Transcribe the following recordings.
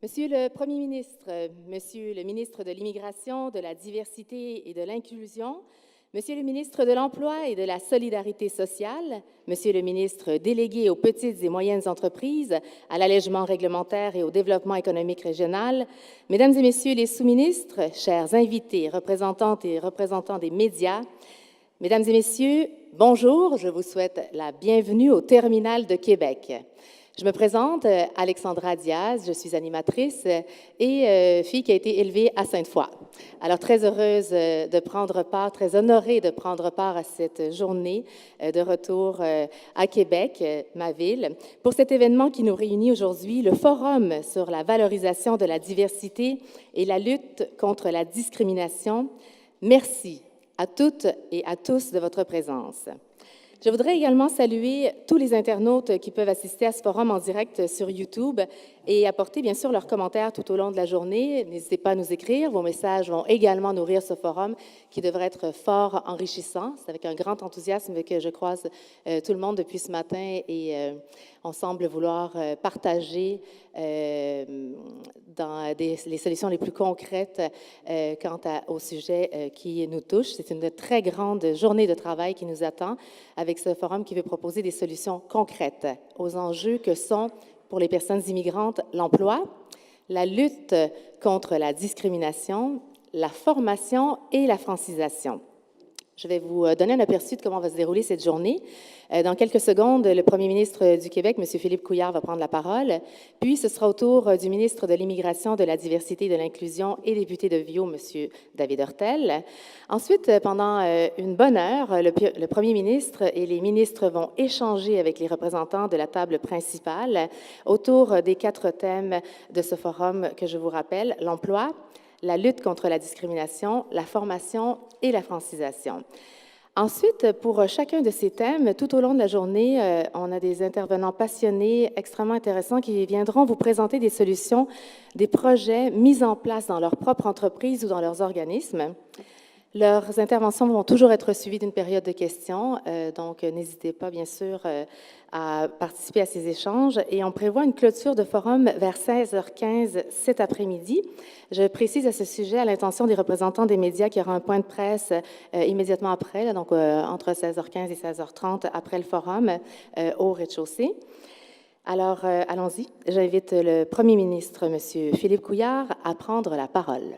Monsieur le Premier ministre, Monsieur le ministre de l'Immigration, de la Diversité et de l'Inclusion, Monsieur le ministre de l'Emploi et de la Solidarité sociale, Monsieur le ministre délégué aux petites et moyennes entreprises, à l'allègement réglementaire et au développement économique régional, Mesdames et Messieurs les sous-ministres, chers invités, représentantes et représentants des médias, Mesdames et Messieurs, bonjour, je vous souhaite la bienvenue au Terminal de Québec. Je me présente, Alexandra Diaz, je suis animatrice et fille qui a été élevée à Sainte-Foy. Alors, très heureuse de prendre part, très honorée de prendre part à cette journée de retour à Québec, ma ville, pour cet événement qui nous réunit aujourd'hui, le Forum sur la valorisation de la diversité et la lutte contre la discrimination. Merci à toutes et à tous de votre présence. Je voudrais également saluer tous les internautes qui peuvent assister à ce forum en direct sur YouTube et apporter bien sûr leurs commentaires tout au long de la journée. N'hésitez pas à nous écrire. Vos messages vont également nourrir ce forum qui devrait être fort enrichissant. C'est avec un grand enthousiasme que je croise tout le monde depuis ce matin et on semble vouloir partager dans les solutions les plus concrètes quant au sujet qui nous touche. C'est une très grande journée de travail qui nous attend avec ce forum qui veut proposer des solutions concrètes aux enjeux que sont, pour les personnes immigrantes, l'emploi, la lutte contre la discrimination, la formation et la francisation. Je vais vous donner un aperçu de comment va se dérouler cette journée. Dans quelques secondes, le premier ministre du Québec, M. Philippe Couillard, va prendre la parole. Puis, ce sera au tour du ministre de l'Immigration, de la Diversité et de l'Inclusion et député de Viau, M. David Hurtel. Ensuite, pendant une bonne heure, le premier ministre et les ministres vont échanger avec les représentants de la table principale autour des 4 thèmes de ce forum que je vous rappelle: l'emploi, la lutte contre la discrimination, la formation et la francisation. Ensuite, pour chacun de ces thèmes, tout au long de la journée, on a des intervenants passionnés, extrêmement intéressants, qui viendront vous présenter des solutions, des projets mis en place dans leur propre entreprise ou dans leurs organismes. Leurs interventions vont toujours être suivies d'une période de questions, donc n'hésitez pas, bien sûr, à participer à ces échanges. Et on prévoit une clôture de forum vers 16h15 cet après-midi. Je précise à ce sujet, à l'intention des représentants des médias, qu'il y aura un point de presse immédiatement après, là, donc entre 16h15 et 16h30 après le forum, au rez-de-chaussée. Alors, allons-y. J'invite le premier ministre, M. Philippe Couillard, à prendre la parole.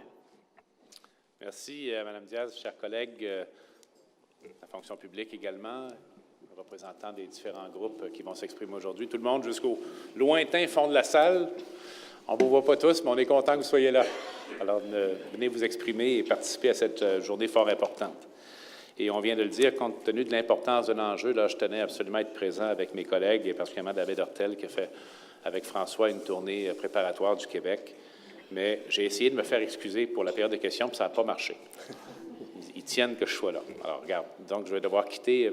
Merci, Mme Diaz, chers collègues, la fonction publique également, représentants des différents groupes qui vont s'exprimer aujourd'hui, tout le monde jusqu'au lointain fond de la salle. On ne vous voit pas tous, mais on est content que vous soyez là. Alors, venez vous exprimer et participer à cette journée fort importante. Et on vient de le dire, compte tenu de l'importance de l'enjeu, là, je tenais absolument à être présent avec mes collègues, et particulièrement David Hurtel, qui a fait avec François une tournée préparatoire du Québec. Mais j'ai essayé de me faire excuser pour la période de questions, puis ça n'a pas marché. Ils tiennent que je sois là. Alors, regarde, donc je vais devoir quitter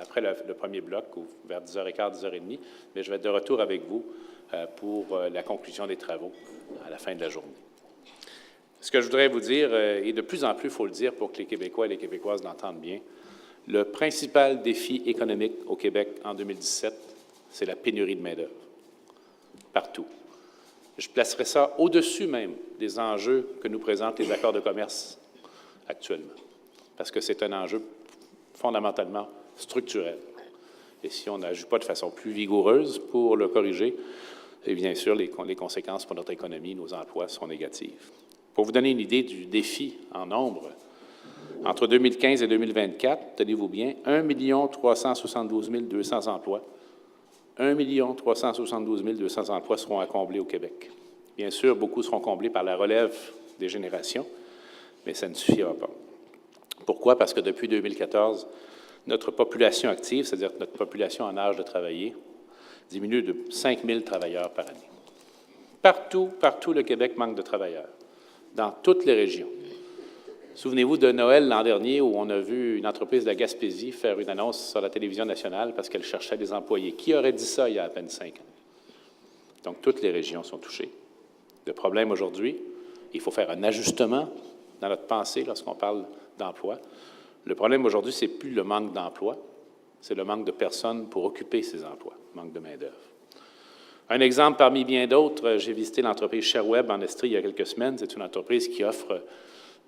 après le premier bloc, ou vers 10h15, 10h30, mais je vais être de retour avec vous pour la conclusion des travaux à la fin de la journée. Ce que je voudrais vous dire, et de plus en plus, il faut le dire pour que les Québécois et les Québécoises l'entendent bien, le principal défi économique au Québec en 2017, c'est la pénurie de main-d'œuvre. Partout. Je placerai ça au-dessus même des enjeux que nous présentent les accords de commerce actuellement, parce que c'est un enjeu fondamentalement structurel. Et si on n'agit pas de façon plus vigoureuse pour le corriger, et bien sûr, les conséquences pour notre économie, nos emplois sont négatives. Pour vous donner une idée du défi en nombre, entre 2015 et 2024, tenez-vous bien, 1 372 200 emplois. 1 372 200 emplois seront à combler au Québec. Bien sûr, beaucoup seront comblés par la relève des générations, mais ça ne suffira pas. Pourquoi? Parce que depuis 2014, notre population active, c'est-à-dire notre population en âge de travailler, diminue de 5 000 travailleurs par année. Partout, le Québec manque de travailleurs, dans toutes les régions. Souvenez-vous de Noël l'an dernier où on a vu une entreprise de la Gaspésie faire une annonce sur la télévision nationale parce qu'elle cherchait des employés. Qui aurait dit ça il y a à peine 5 ans? Donc, toutes les régions sont touchées. Le problème aujourd'hui, il faut faire un ajustement dans notre pensée lorsqu'on parle d'emploi. Le problème aujourd'hui, ce n'est plus le manque d'emploi, c'est le manque de personnes pour occuper ces emplois, le manque de main-d'œuvre. Un exemple parmi bien d'autres, j'ai visité l'entreprise ShareWeb en Estrie il y a quelques semaines. C'est une entreprise qui offre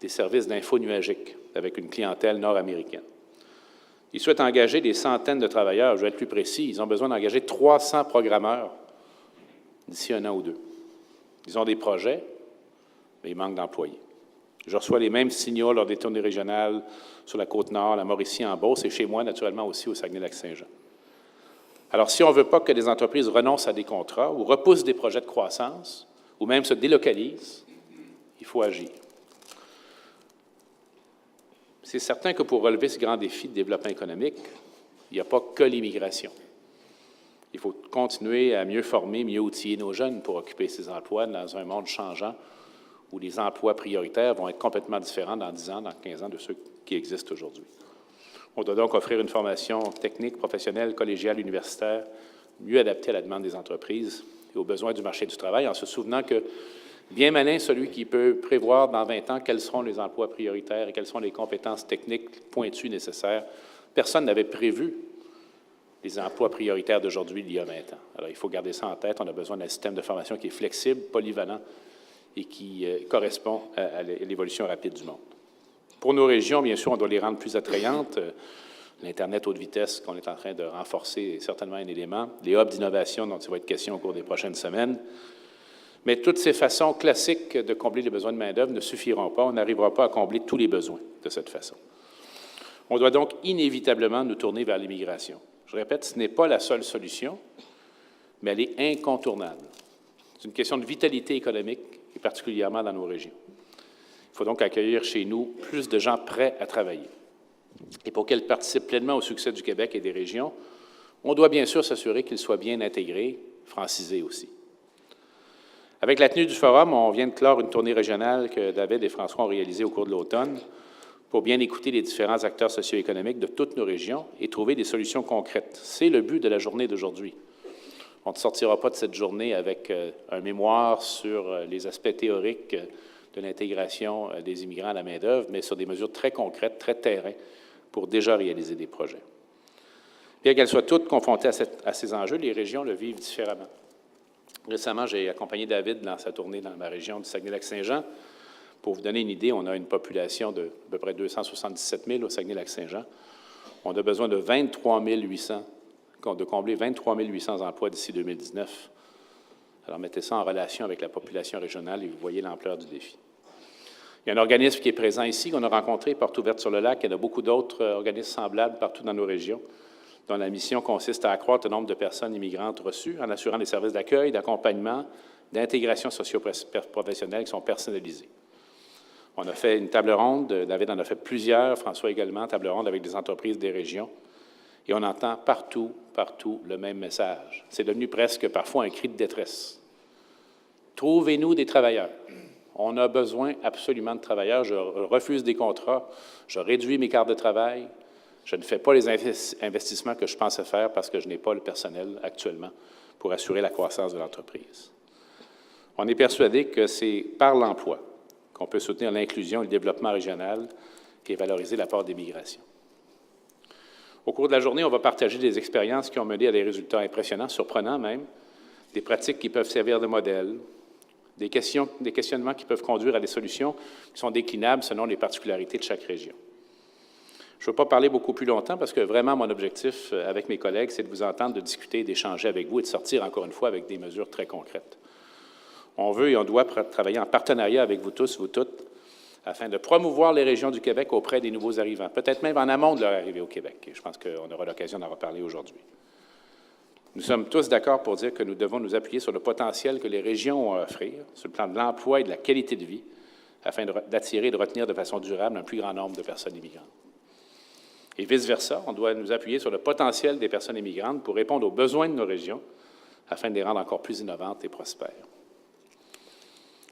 des services d'info nuagique avec une clientèle nord-américaine. Ils souhaitent engager des centaines de travailleurs. Je vais être plus précis, ils ont besoin d'engager 300 programmeurs d'ici 1 an ou 2. Ils ont des projets, mais il manque d'employés. Je reçois les mêmes signaux lors des tournées régionales sur la Côte-Nord, la Mauricie, en Beauce, et chez moi, naturellement, aussi au Saguenay-Lac-Saint-Jean. Alors, si on ne veut pas que des entreprises renoncent à des contrats ou repoussent des projets de croissance, ou même se délocalisent, il faut agir. C'est certain que pour relever ce grand défi de développement économique, il n'y a pas que l'immigration. Il faut continuer à mieux former, mieux outiller nos jeunes pour occuper ces emplois dans un monde changeant où les emplois prioritaires vont être complètement différents dans 10 ans, dans 15 ans de ceux qui existent aujourd'hui. On doit donc offrir une formation technique, professionnelle, collégiale, universitaire, mieux adaptée à la demande des entreprises et aux besoins du marché du travail, en se souvenant que bien malin celui qui peut prévoir dans 20 ans quels seront les emplois prioritaires et quelles sont les compétences techniques pointues nécessaires. Personne n'avait prévu les emplois prioritaires d'aujourd'hui il y a 20 ans. Alors, il faut garder ça en tête. On a besoin d'un système de formation qui est flexible, polyvalent et qui correspond à l'évolution rapide du monde. Pour nos régions, bien sûr, on doit les rendre plus attrayantes. L'Internet haute vitesse qu'on est en train de renforcer est certainement un élément. Les hubs d'innovation dont il va être question au cours des prochaines semaines. Mais toutes ces façons classiques de combler les besoins de main-d'œuvre ne suffiront pas. On n'arrivera pas à combler tous les besoins de cette façon. On doit donc inévitablement nous tourner vers l'immigration. Je répète, ce n'est pas la seule solution, mais elle est incontournable. C'est une question de vitalité économique, et particulièrement dans nos régions. Il faut donc accueillir chez nous plus de gens prêts à travailler. Et pour qu'elles participent pleinement au succès du Québec et des régions, on doit bien sûr s'assurer qu'ils soient bien intégrés, francisés aussi. Avec la tenue du forum, on vient de clore une tournée régionale que David et François ont réalisée au cours de l'automne pour bien écouter les différents acteurs socio-économiques de toutes nos régions et trouver des solutions concrètes. C'est le but de la journée d'aujourd'hui. On ne sortira pas de cette journée avec un mémoire sur les aspects théoriques de l'intégration des immigrants à la main-d'œuvre, mais sur des mesures très concrètes, très terrain, pour déjà réaliser des projets. Bien qu'elles soient toutes confrontées à ces enjeux, les régions le vivent différemment. Récemment, j'ai accompagné David dans sa tournée dans ma région du Saguenay-Lac-Saint-Jean. Pour vous donner une idée, on a une population de à peu près 277 000 au Saguenay-Lac-Saint-Jean. On a besoin de 23 800, de combler 23 800 emplois d'ici 2019. Alors, mettez ça en relation avec la population régionale et vous voyez l'ampleur du défi. Il y a un organisme qui est présent ici, qu'on a rencontré, Portes ouvertes sur le lac. Il y en a beaucoup d'autres organismes semblables partout dans nos régions, dont la mission consiste à accroître le nombre de personnes immigrantes reçues en assurant des services d'accueil, d'accompagnement, d'intégration socio-professionnelle qui sont personnalisés. On a fait une table ronde, David en a fait plusieurs, François également, table ronde avec des entreprises des régions, et on entend partout le même message. C'est devenu presque parfois un cri de détresse. Trouvez-nous des travailleurs. On a besoin absolument de travailleurs. Je refuse des contrats, je réduis mes cartes de travail, je ne fais pas les investissements que je pensais faire parce que je n'ai pas le personnel actuellement pour assurer la croissance de l'entreprise. On est persuadé que c'est par l'emploi qu'on peut soutenir l'inclusion et le développement régional et valoriser l'apport des migrations. Au cours de la journée, on va partager des expériences qui ont mené à des résultats impressionnants, surprenants même, des pratiques qui peuvent servir de modèle, des questionnements qui peuvent conduire à des solutions qui sont déclinables selon les particularités de chaque région. Je ne veux pas parler beaucoup plus longtemps parce que vraiment mon objectif avec mes collègues, c'est de vous entendre, de discuter, d'échanger avec vous et de sortir encore une fois avec des mesures très concrètes. On veut et on doit travailler en partenariat avec vous tous, vous toutes, afin de promouvoir les régions du Québec auprès des nouveaux arrivants, peut-être même en amont de leur arrivée au Québec. Et je pense qu'on aura l'occasion d'en reparler aujourd'hui. Nous sommes tous d'accord pour dire que nous devons nous appuyer sur le potentiel que les régions ont à offrir, sur le plan de l'emploi et de la qualité de vie, afin d'attirer et de retenir de façon durable un plus grand nombre de personnes immigrantes. Et vice-versa, on doit nous appuyer sur le potentiel des personnes immigrantes pour répondre aux besoins de nos régions, afin de les rendre encore plus innovantes et prospères.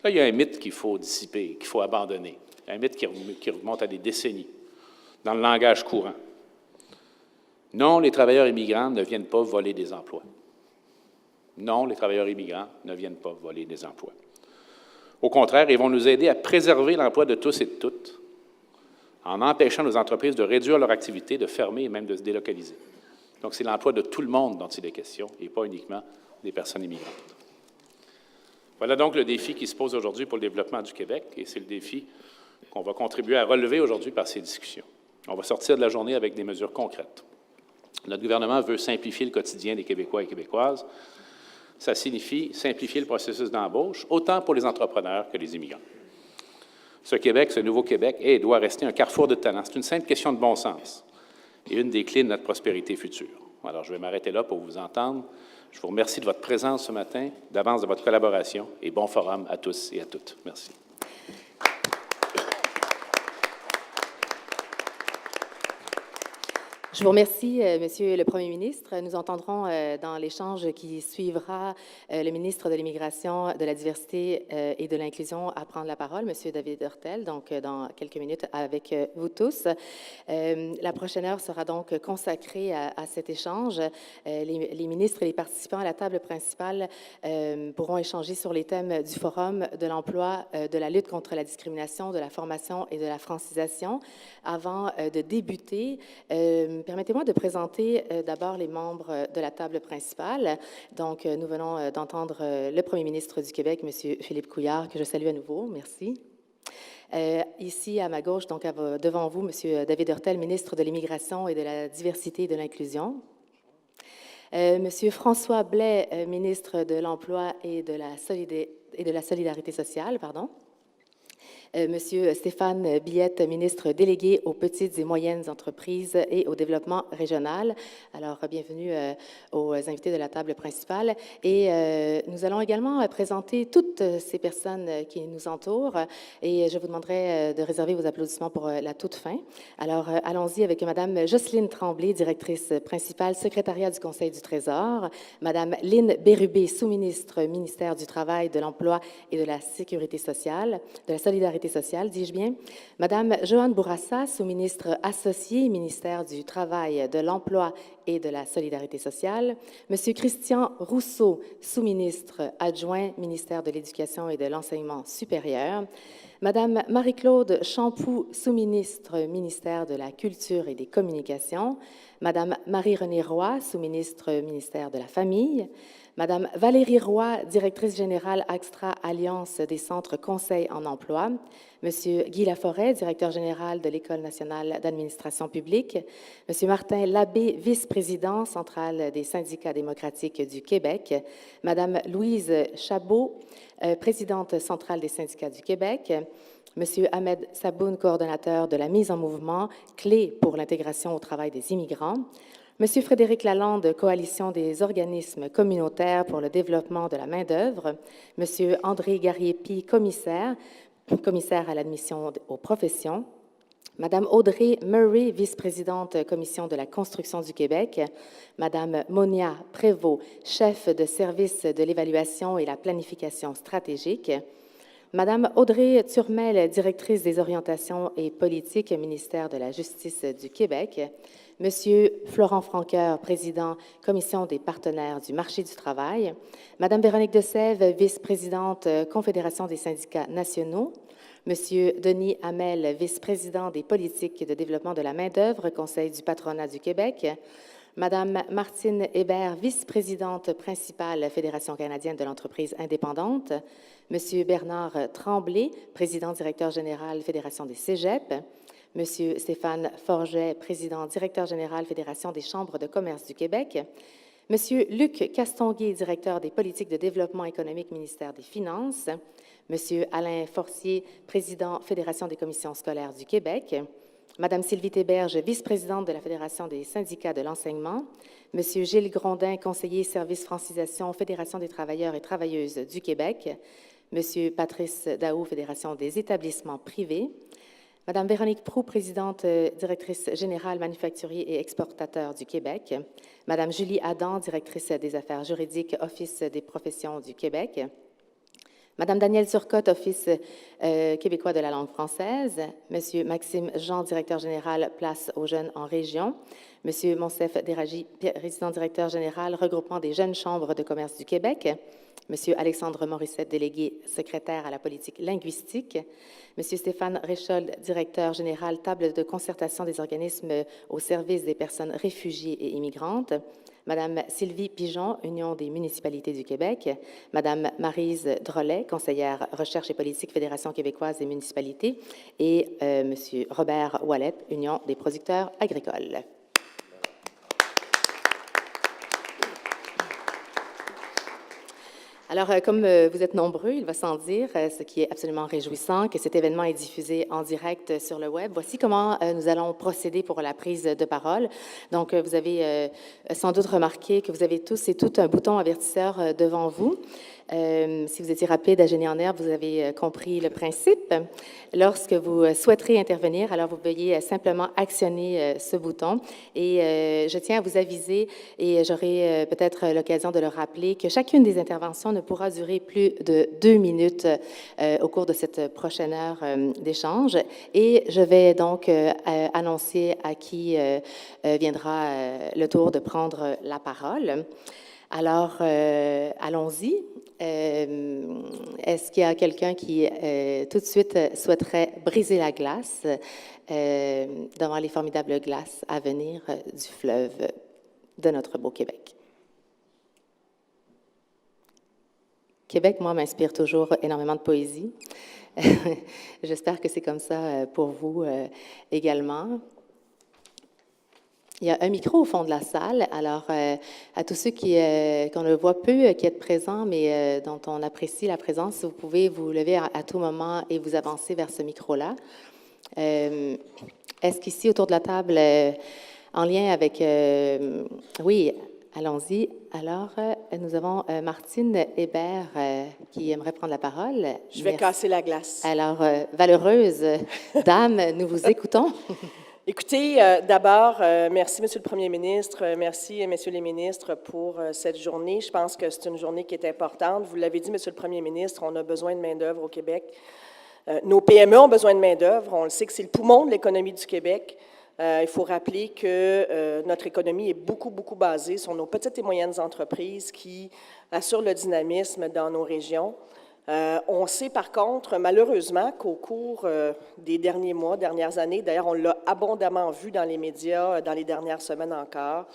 Là, il y a un mythe qu'il faut dissiper, qu'il faut abandonner, un mythe qui remonte à des décennies, dans le langage courant. Non, les travailleurs immigrants ne viennent pas voler des emplois. Non, les travailleurs immigrants ne viennent pas voler des emplois. Au contraire, ils vont nous aider à préserver l'emploi de tous et de toutes, en empêchant nos entreprises de réduire leur activité, de fermer et même de se délocaliser. Donc, c'est l'emploi de tout le monde dont il est question, et pas uniquement des personnes immigrantes. Voilà donc le défi qui se pose aujourd'hui pour le développement du Québec, et c'est le défi qu'on va contribuer à relever aujourd'hui par ces discussions. On va sortir de la journée avec des mesures concrètes. Notre gouvernement veut simplifier le quotidien des Québécois et Québécoises. Ça signifie simplifier le processus d'embauche, autant pour les entrepreneurs que les immigrants. Ce Québec, ce nouveau Québec, est et doit rester un carrefour de talents. C'est une simple question de bon sens et une des clés de notre prospérité future. Alors, je vais m'arrêter là pour vous entendre. Je vous remercie de votre présence ce matin, d'avance de votre collaboration, et bon forum à tous et à toutes. Merci. Je vous remercie, Monsieur le Premier ministre. Nous entendrons dans l'échange qui suivra le ministre de l'Immigration, de la Diversité et de l'Inclusion à prendre la parole, Monsieur David Hurtel, donc dans quelques minutes avec vous tous. La prochaine heure sera donc consacrée à cet échange. Les ministres et les participants à la table principale pourront échanger sur les thèmes du Forum, de l'emploi, de la lutte contre la discrimination, de la formation et de la francisation. Avant de débuter, permettez-moi de présenter d'abord les membres de la table principale. Donc, nous venons d'entendre le Premier ministre du Québec, M. Philippe Couillard, que je salue à nouveau. Merci. Ici, à ma gauche, donc devant vous, M. David Hurtel, ministre de l'Immigration et de la Diversité et de l'Inclusion. M. François Blais, ministre de l'Emploi et de la Solidarité sociale, pardon. Monsieur Stéphane Billette, ministre délégué aux petites et moyennes entreprises et au développement régional. Alors, bienvenue aux invités de la table principale. Et nous allons également présenter toutes ces personnes qui nous entourent. Et je vous demanderai de réserver vos applaudissements pour la toute fin. Alors, allons-y avec Madame Jocelyne Tremblay, directrice principale, secrétariat du Conseil du Trésor. Madame Lynne Bérubé, sous-ministre, ministère du Travail, de l'Emploi et de la Sécurité sociale, de la Solidarité sociale, dis-je bien. Madame Joanne Bourassa, sous-ministre associée, ministère du Travail, de l'Emploi et de la Solidarité sociale. Monsieur Christian Rousseau, sous-ministre adjoint, ministère de l'Éducation et de l'Enseignement supérieur. Madame Marie-Claude Champoux, sous-ministre, ministère de la Culture et des Communications. Madame Marie-Renée Roy, sous-ministre, ministère de la Famille. Madame Valérie Roy, directrice générale Axtra Alliance des centres conseils en emploi. Monsieur Guy Laforêt, directeur général de l'École nationale d'administration publique. Monsieur Martin Labbé, vice-président central des syndicats démocratiques du Québec. Madame Louise Chabot, présidente centrale des syndicats du Québec. Monsieur Ahmed Saboun, coordonnateur de la mise en mouvement, clé pour l'intégration au travail des immigrants. Monsieur Frédéric Lalande, Coalition des organismes communautaires pour le développement de la main-d'œuvre. Monsieur André Garriépi, commissaire à l'admission aux professions. Madame Audrey Murray, vice-présidente Commission de la construction du Québec. Madame Monia Prévost, chef de service de l'évaluation et la planification stratégique. Madame Audrey Turmel, directrice des orientations et politiques, ministère de la Justice du Québec. Monsieur Florent Franqueur, président, Commission des partenaires du marché du travail. Madame Véronique Desève, vice-présidente, Confédération des syndicats nationaux. Monsieur Denis Hamel, vice-président des politiques de développement de la main-d'œuvre, Conseil du patronat du Québec. Madame Martine Hébert, vice-présidente principale, Fédération canadienne de l'entreprise indépendante. Monsieur Bernard Tremblay, président directeur général, Fédération des cégeps. Monsieur Stéphane Forget, président directeur général, Fédération des chambres de commerce du Québec. Monsieur Luc Castonguay, directeur des politiques de développement économique, ministère des Finances. Monsieur Alain Forcier, président Fédération des commissions scolaires du Québec. Madame Sylvie Théberge, vice-présidente de la Fédération des syndicats de l'enseignement. Monsieur Gilles Grondin, conseiller service francisation, Fédération des travailleurs et travailleuses du Québec. Monsieur Patrice Daou, Fédération des établissements privés. Madame Véronique Proulx, présidente directrice générale manufacturier et exportateur du Québec. Madame Julie Adam, directrice des affaires juridiques, Office des professions du Québec. Madame Danielle Turcotte, Office québécois de la langue française. Monsieur Maxime Jean, directeur général, Place aux jeunes en région. Monsieur Monsef Déragi, président directeur général, regroupement des jeunes chambres de commerce du Québec. M. Alexandre Morissette, délégué secrétaire à la politique linguistique, M. Stéphane Réchold, directeur général, table de concertation des organismes au service des personnes réfugiées et immigrantes, Mme Sylvie Pigeon, Union des municipalités du Québec, Mme Maryse Drolet, conseillère recherche et politique, Fédération québécoise des municipalités, et M. Robert Ouellet, Union des producteurs agricoles. Alors, comme vous êtes nombreux, il va sans dire, ce qui est absolument réjouissant, que cet événement est diffusé en direct sur le web. Voici comment nous allons procéder pour la prise de parole. Donc, vous avez sans doute remarqué que vous avez tous et toutes un bouton avertisseur devant vous. Si vous étiez rapide à génie en herbe, vous avez compris le principe. Lorsque vous souhaiterez intervenir, alors vous veuillez simplement actionner ce bouton. Et je tiens à vous aviser, et j'aurai peut-être l'occasion de le rappeler, que chacune des interventions ne pourra durer plus de 2 minutes au cours de cette prochaine heure d'échange. Et je vais donc annoncer à qui viendra le tour de prendre la parole. Alors, allons-y. Est-ce qu'il y a quelqu'un qui, tout de suite, souhaiterait briser la glace devant les formidables glaces à venir du fleuve de notre beau Québec? Québec, moi, m'inspire toujours énormément de poésie. J'espère que c'est comme ça pour vous également. Il y a un micro au fond de la salle. Alors, à tous ceux qu'on ne voit peu, qui êtes présents, mais dont on apprécie la présence, vous pouvez vous lever à tout moment et vous avancer vers ce micro-là. Est-ce qu'ici, autour de la table, en lien avec... oui, allons-y. Alors, nous avons Martine Hébert qui aimerait prendre la parole. Je vais casser la glace. Alors, valeureuse dame, nous vous écoutons. Écoutez, d'abord, merci, Monsieur le Premier ministre, merci, Messieurs les ministres, pour cette journée. Je pense que c'est une journée qui est importante. Vous l'avez dit, Monsieur le Premier ministre, on a besoin de main-d'œuvre au Québec. Nos PME ont besoin de main-d'œuvre. On le sait que c'est le poumon de l'économie du Québec. Il faut rappeler que notre économie est beaucoup basée sur nos petites et moyennes entreprises qui assurent le dynamisme dans nos régions. On sait par contre, malheureusement, qu'au cours des derniers mois, dernières années, d'ailleurs on l'a abondamment vu dans les médias dans les dernières semaines encore,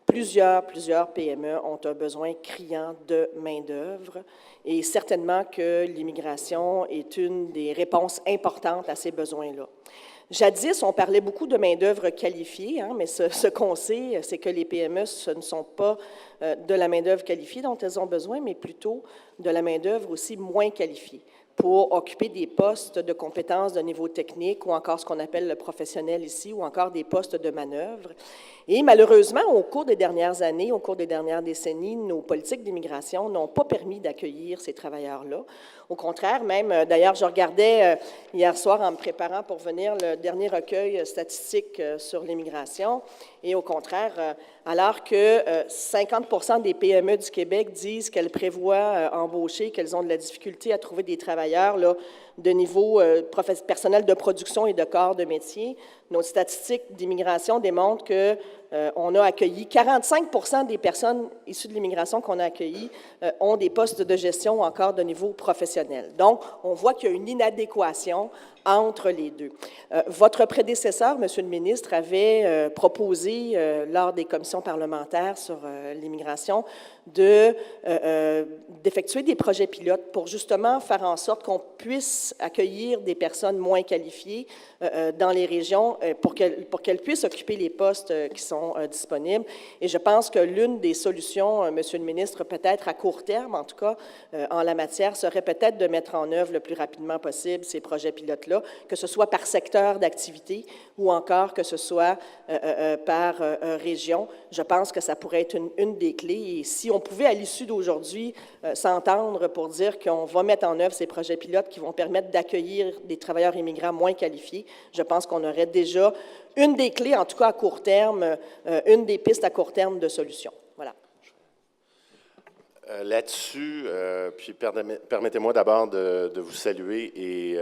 plusieurs PME ont un besoin criant de main-d'œuvre et certainement que l'immigration est une des réponses importantes à ces besoins-là. Jadis, on parlait beaucoup de main-d'œuvre qualifiée, mais ce qu'on sait, c'est que les PME, ce ne sont pas de la main-d'œuvre qualifiée dont elles ont besoin, mais plutôt de la main-d'œuvre aussi moins qualifiée pour occuper des postes de compétences de niveau technique ou encore ce qu'on appelle le professionnel ici, ou encore des postes de manœuvre. Et malheureusement, au cours des dernières années, au cours des dernières décennies, nos politiques d'immigration n'ont pas permis d'accueillir ces travailleurs-là. Au contraire, même, d'ailleurs, je regardais hier soir en me préparant pour venir le dernier recueil statistique sur l'immigration, et au contraire, alors que 50% des PME du Québec disent qu'elles prévoient embaucher, qu'elles ont de la difficulté à trouver des travailleurs là, de niveau personnel de production et de corps de métier, nos statistiques d'immigration démontrent que on a accueilli 45% des personnes issues de l'immigration qu'on a accueillies ont des postes de gestion ou encore de niveau professionnel. Donc, on voit qu'il y a une inadéquation entre les deux. Votre prédécesseur, Monsieur le ministre, avait proposé lors des commissions parlementaires sur l'immigration d'effectuer des projets pilotes pour justement faire en sorte qu'on puisse accueillir des personnes moins qualifiées dans les régions pour qu'elles puissent occuper les postes qui sont disponibles. Et je pense que l'une des solutions, Monsieur le ministre, peut-être à court terme, en tout cas en la matière, serait peut-être de mettre en œuvre le plus rapidement possible ces projets pilotes-là, que ce soit par secteur d'activité ou encore que ce soit par région. Je pense que ça pourrait être une des clés. Et si on pouvait, à l'issue d'aujourd'hui, s'entendre pour dire qu'on va mettre en œuvre ces projets pilotes qui vont permettre d'accueillir des travailleurs immigrants moins qualifiés, je pense qu'on aurait déjà une des clés, en tout cas à court terme, une des pistes à court terme de solutions. Voilà. Là-dessus, puis permettez-moi d'abord de vous saluer et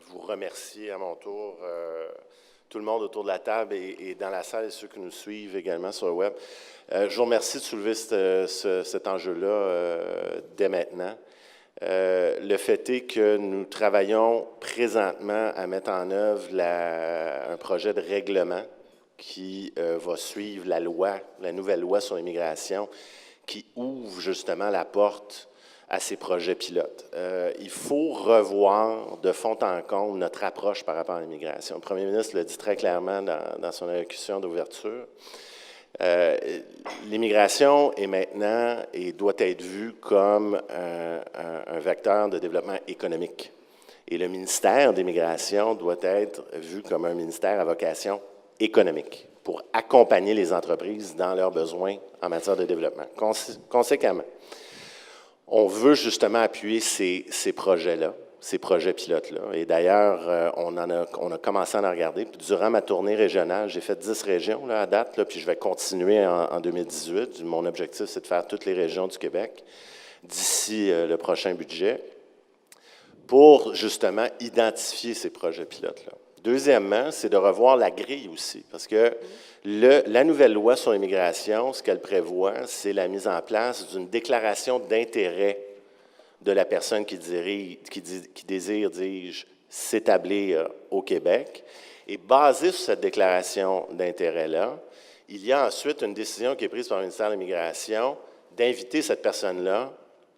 vous remercier à mon tour tout le monde autour de la table et dans la salle et ceux qui nous suivent également sur le web. Je vous remercie de soulever cet enjeu-là dès maintenant. Le fait est que nous travaillons présentement à mettre en œuvre un projet de règlement qui va suivre la nouvelle loi sur l'immigration, qui ouvre justement la porte à ces projets pilotes. Il faut revoir de fond en comble notre approche par rapport à l'immigration. Le premier ministre l'a dit très clairement dans son allocution d'ouverture. L'immigration est maintenant et doit être vue comme un vecteur de développement économique. Et le ministère de l'Immigration doit être vu comme un ministère à vocation économique pour accompagner les entreprises dans leurs besoins en matière de développement. Conséquemment, on veut justement appuyer ces projets-là, ces projets pilotes-là. Et d'ailleurs, on a commencé à en regarder. Puis durant ma tournée régionale, j'ai fait 10 régions là, à date, là, puis je vais continuer en 2018. Mon objectif, c'est de faire toutes les régions du Québec d'ici le prochain budget pour justement identifier ces projets pilotes-là. Deuxièmement, c'est de revoir la grille aussi, parce que la nouvelle loi sur l'immigration, ce qu'elle prévoit, c'est la mise en place d'une déclaration d'intérêt de la personne qui désire, dis-je, s'établir au Québec. Et basé sur cette déclaration d'intérêt-là, il y a ensuite une décision qui est prise par le ministère de l'Immigration d'inviter cette personne-là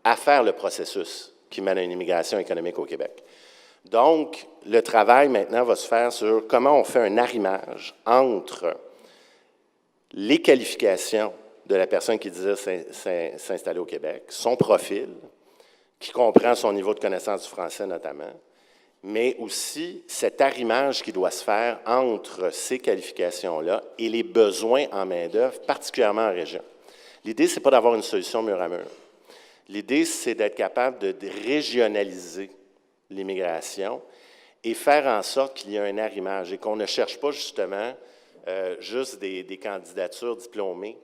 à faire le processus qui mène à une immigration économique au Québec. Donc, le travail maintenant va se faire sur comment on fait un arrimage entre les qualifications de la personne qui désire s'installer au Québec, son profil, qui comprend son niveau de connaissance du français notamment, mais aussi cet arrimage qui doit se faire entre ces qualifications-là et les besoins en main-d'œuvre, particulièrement en région. L'idée, ce n'est pas d'avoir une solution mur à mur. L'idée, c'est d'être capable de régionaliser l'immigration et faire en sorte qu'il y ait un arrimage et qu'on ne cherche pas justement juste des candidatures diplômées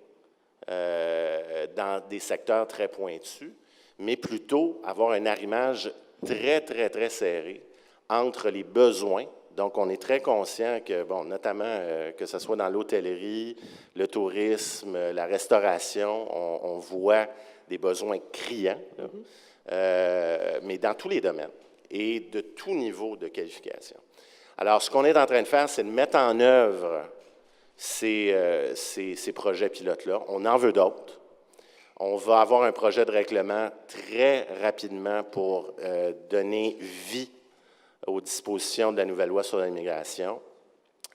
dans des secteurs très pointus, mais plutôt avoir un arrimage très, très, très serré entre les besoins. Donc, on est très conscient que, bon, notamment que ce soit dans l'hôtellerie, le tourisme, la restauration, on voit des besoins criants, mais dans tous les domaines et de tout niveau de qualification. Alors, ce qu'on est en train de faire, c'est de mettre en œuvre ces projets pilotes-là. On en veut d'autres. On va avoir un projet de règlement très rapidement pour donner vie aux dispositions de la nouvelle loi sur l'immigration.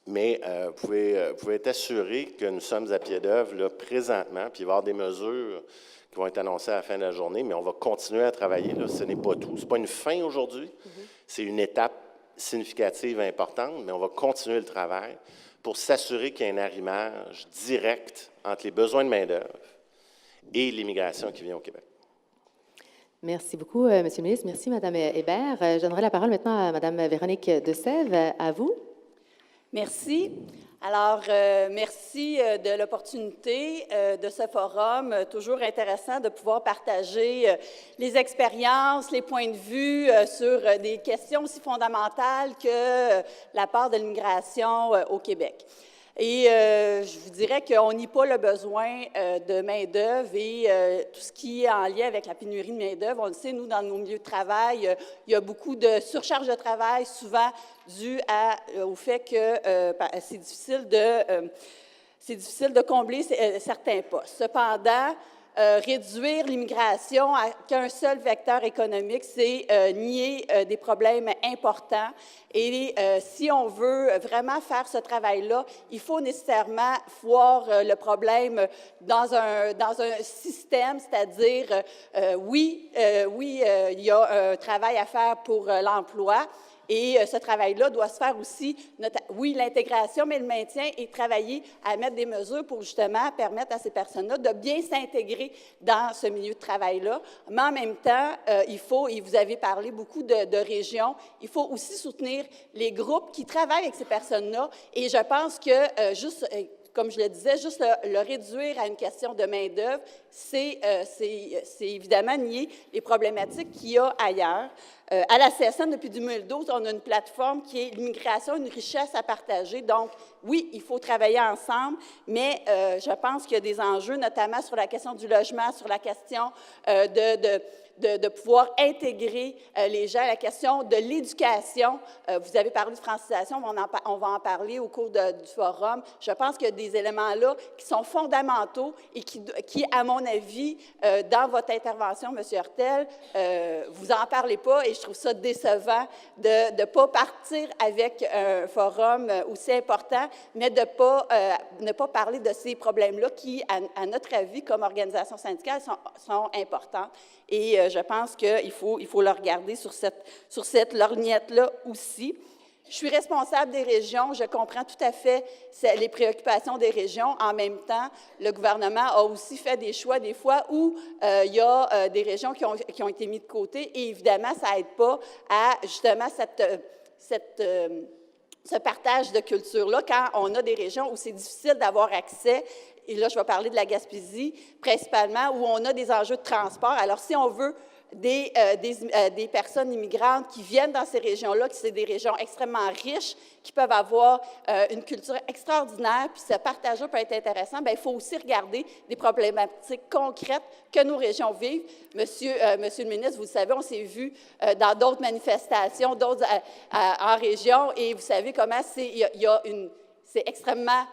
Mais vous pouvez être assuré que nous sommes à pied d'œuvre là, présentement, puis il va y avoir des mesures qui vont être annoncées à la fin de la journée, mais on va continuer à travailler. Là. Ce n'est pas tout. Ce n'est pas une fin aujourd'hui. C'est une étape significative, importante, mais on va continuer le travail pour s'assurer qu'il y ait un arrimage direct entre les besoins de main-d'œuvre et l'immigration qui vient au Québec. Merci beaucoup, M. le ministre. Merci, Mme Hébert. Je donnerai la parole maintenant à Mme Véronique Desève. À vous. Merci. Alors, merci de l'opportunité de ce forum. Toujours intéressant de pouvoir partager les expériences, les points de vue sur des questions aussi fondamentales que la part de l'immigration au Québec. Et je vous dirais qu'on nie pas le besoin de main-d'œuvre et tout ce qui est en lien avec la pénurie de main-d'œuvre. On le sait, nous, dans nos milieux de travail, il y a beaucoup de surcharge de travail, souvent dû au fait que c'est difficile de combler certains postes. Cependant, réduire l'immigration à qu'un seul vecteur économique, c'est nier des problèmes importants. Et si on veut vraiment faire ce travail-là, il faut nécessairement voir le problème dans un système, c'est-à-dire, oui, il y a un travail à faire pour l'emploi. Et ce travail-là doit se faire aussi, oui, l'intégration, mais le maintien et travailler à mettre des mesures pour justement permettre à ces personnes-là de bien s'intégrer dans ce milieu de travail-là. Mais en même temps, il faut, et vous avez parlé beaucoup de régions, il faut aussi soutenir les groupes qui travaillent avec ces personnes-là. Et je pense que juste... Comme je le disais, juste le réduire à une question de main-d'œuvre, c'est évidemment nier les problématiques qu'il y a ailleurs. À la CSN, depuis 2012, on a une plateforme qui est l'immigration, une richesse à partager. Donc, oui, il faut travailler ensemble, mais je pense qu'il y a des enjeux, notamment sur la question du logement, sur la question de pouvoir intégrer les gens, la question de l'éducation. Vous avez parlé de francisation, on va en parler au cours du forum. Je pense qu'il y a des éléments-là qui sont fondamentaux et qui, à mon avis, dans votre intervention, M. Hurtel, vous n'en parlez pas et je trouve ça décevant de ne pas partir avec un forum aussi important, mais de ne pas parler de ces problèmes-là qui, à notre avis, comme organisation syndicale, sont importants. Et je pense qu'il faut le regarder sur cette lorgnette-là aussi. Je suis responsable des régions. Je comprends tout à fait les préoccupations des régions. En même temps, le gouvernement a aussi fait des choix, des fois, où il y a des régions qui ont été mises de côté. Et évidemment, ça n'aide pas à, justement, ce partage de culture-là quand on a des régions où c'est difficile d'avoir accès. Et là, je vais parler de la Gaspésie, principalement, où on a des enjeux de transport. Alors, si on veut des personnes immigrantes qui viennent dans ces régions-là, qui sont des régions extrêmement riches, qui peuvent avoir une culture extraordinaire, puis ce partage-là peut être intéressant, bien, il faut aussi regarder des problématiques concrètes que nos régions vivent. Monsieur le ministre, vous le savez, on s'est vu dans d'autres manifestations, d'autres en région, et vous savez comment c'est extrêmement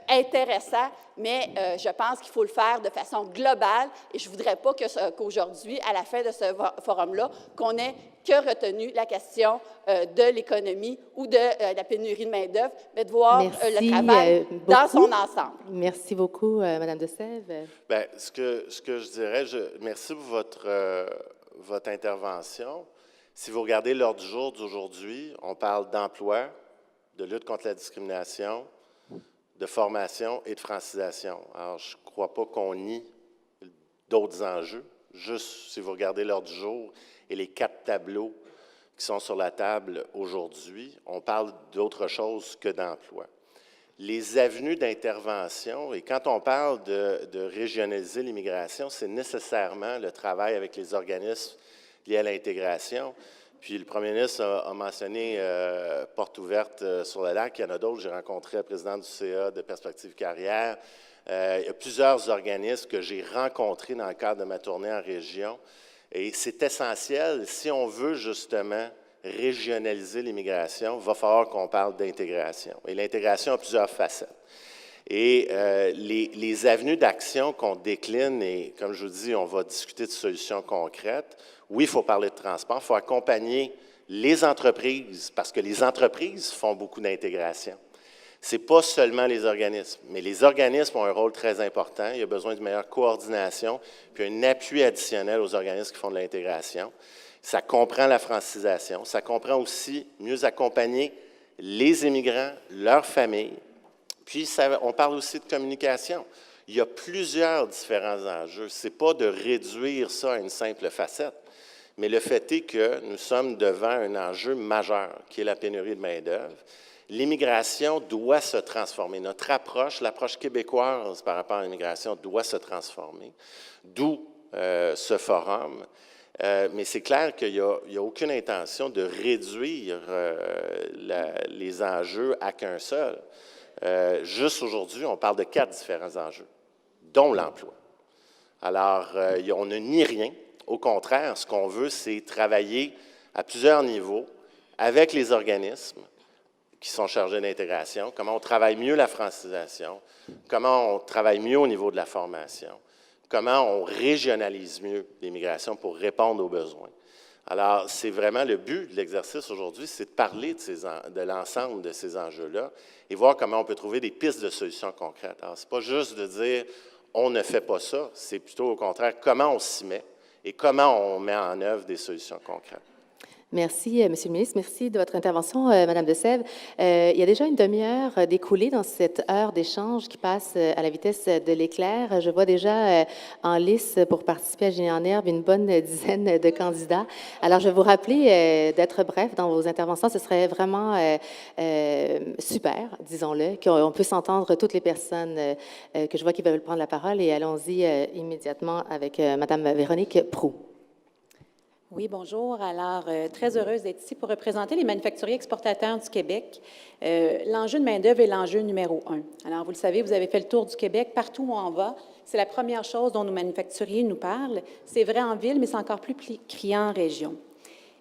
intéressant, mais je pense qu'il faut le faire de façon globale et je ne voudrais pas qu'aujourd'hui, à la fin de ce forum-là, qu'on ait que retenu la question de l'économie ou de la pénurie de main-d'œuvre, mais de voir le travail dans son ensemble. Merci beaucoup, Mme de Sèvres. Bien, ce que je dirais, merci pour votre intervention. Si vous regardez l'ordre du jour d'aujourd'hui, on parle d'emploi, de lutte contre la discrimination, de formation et de francisation. Alors, je ne crois pas qu'on nie d'autres enjeux. Juste, si vous regardez l'ordre du jour et les 4 tableaux qui sont sur la table aujourd'hui, on parle d'autre chose que d'emploi. Les avenues d'intervention, et quand on parle de régionaliser l'immigration, c'est nécessairement le travail avec les organismes liés à l'intégration. Puis le premier ministre a mentionné Porte ouverte sur le lac. Il y en a d'autres. J'ai rencontré le président du CA de Perspective Carrière. Il y a plusieurs organismes que j'ai rencontrés dans le cadre de ma tournée en région. Et c'est essentiel. Si on veut justement régionaliser l'immigration, il va falloir qu'on parle d'intégration. Et l'intégration a plusieurs facettes. Et les avenues d'action qu'on décline, et comme je vous dis, on va discuter de solutions concrètes. Oui, il faut parler de transport, il faut accompagner les entreprises, parce que les entreprises font beaucoup d'intégration. Ce n'est pas seulement les organismes, mais les organismes ont un rôle très important. Il y a besoin d'une meilleure coordination, puis un appui additionnel aux organismes qui font de l'intégration. Ça comprend la francisation, ça comprend aussi mieux accompagner les immigrants, leurs familles. Puis, on parle aussi de communication. Il y a plusieurs différents enjeux. Ce n'est pas de réduire ça à une simple facette, mais le fait est que nous sommes devant un enjeu majeur, qui est la pénurie de main-d'œuvre. L'immigration doit se transformer. Notre approche, l'approche québécoise par rapport à l'immigration, doit se transformer. D'où ce forum. Mais c'est clair qu'il n'y a aucune intention de réduire les enjeux à qu'un seul. Juste aujourd'hui, on parle de 4 différents enjeux, dont l'emploi. Alors, on ne nie rien. Au contraire, ce qu'on veut, c'est travailler à plusieurs niveaux avec les organismes qui sont chargés d'intégration, comment on travaille mieux la francisation, comment on travaille mieux au niveau de la formation, comment on régionalise mieux l'immigration pour répondre aux besoins. Alors, c'est vraiment le but de l'exercice aujourd'hui, c'est de parler de l'ensemble de ces enjeux-là et voir comment on peut trouver des pistes de solutions concrètes. Alors, ce n'est pas juste de dire « on ne fait pas ça », c'est plutôt au contraire comment on s'y met et comment on met en œuvre des solutions concrètes. Merci, Monsieur le ministre. Merci de votre intervention, Madame de Sèvres. Il y a déjà une demi-heure d'écoulée dans cette heure d'échange qui passe à la vitesse de l'éclair. Je vois déjà en lice pour participer à Génie en herbe une bonne dizaine de candidats. Alors, je vais vous rappeler d'être bref dans vos interventions. Ce serait vraiment super, disons-le, qu'on puisse entendre toutes les personnes que je vois qui veulent prendre la parole. Et allons-y immédiatement avec Madame Véronique Proulx. Oui, bonjour. Alors, très heureuse d'être ici pour représenter les manufacturiers exportateurs du Québec. L'enjeu de main-d'œuvre est l'enjeu numéro 1. Alors, vous le savez, vous avez fait le tour du Québec. Partout où on va, c'est la première chose dont nos manufacturiers nous parlent. C'est vrai en ville, mais c'est encore plus criant en région.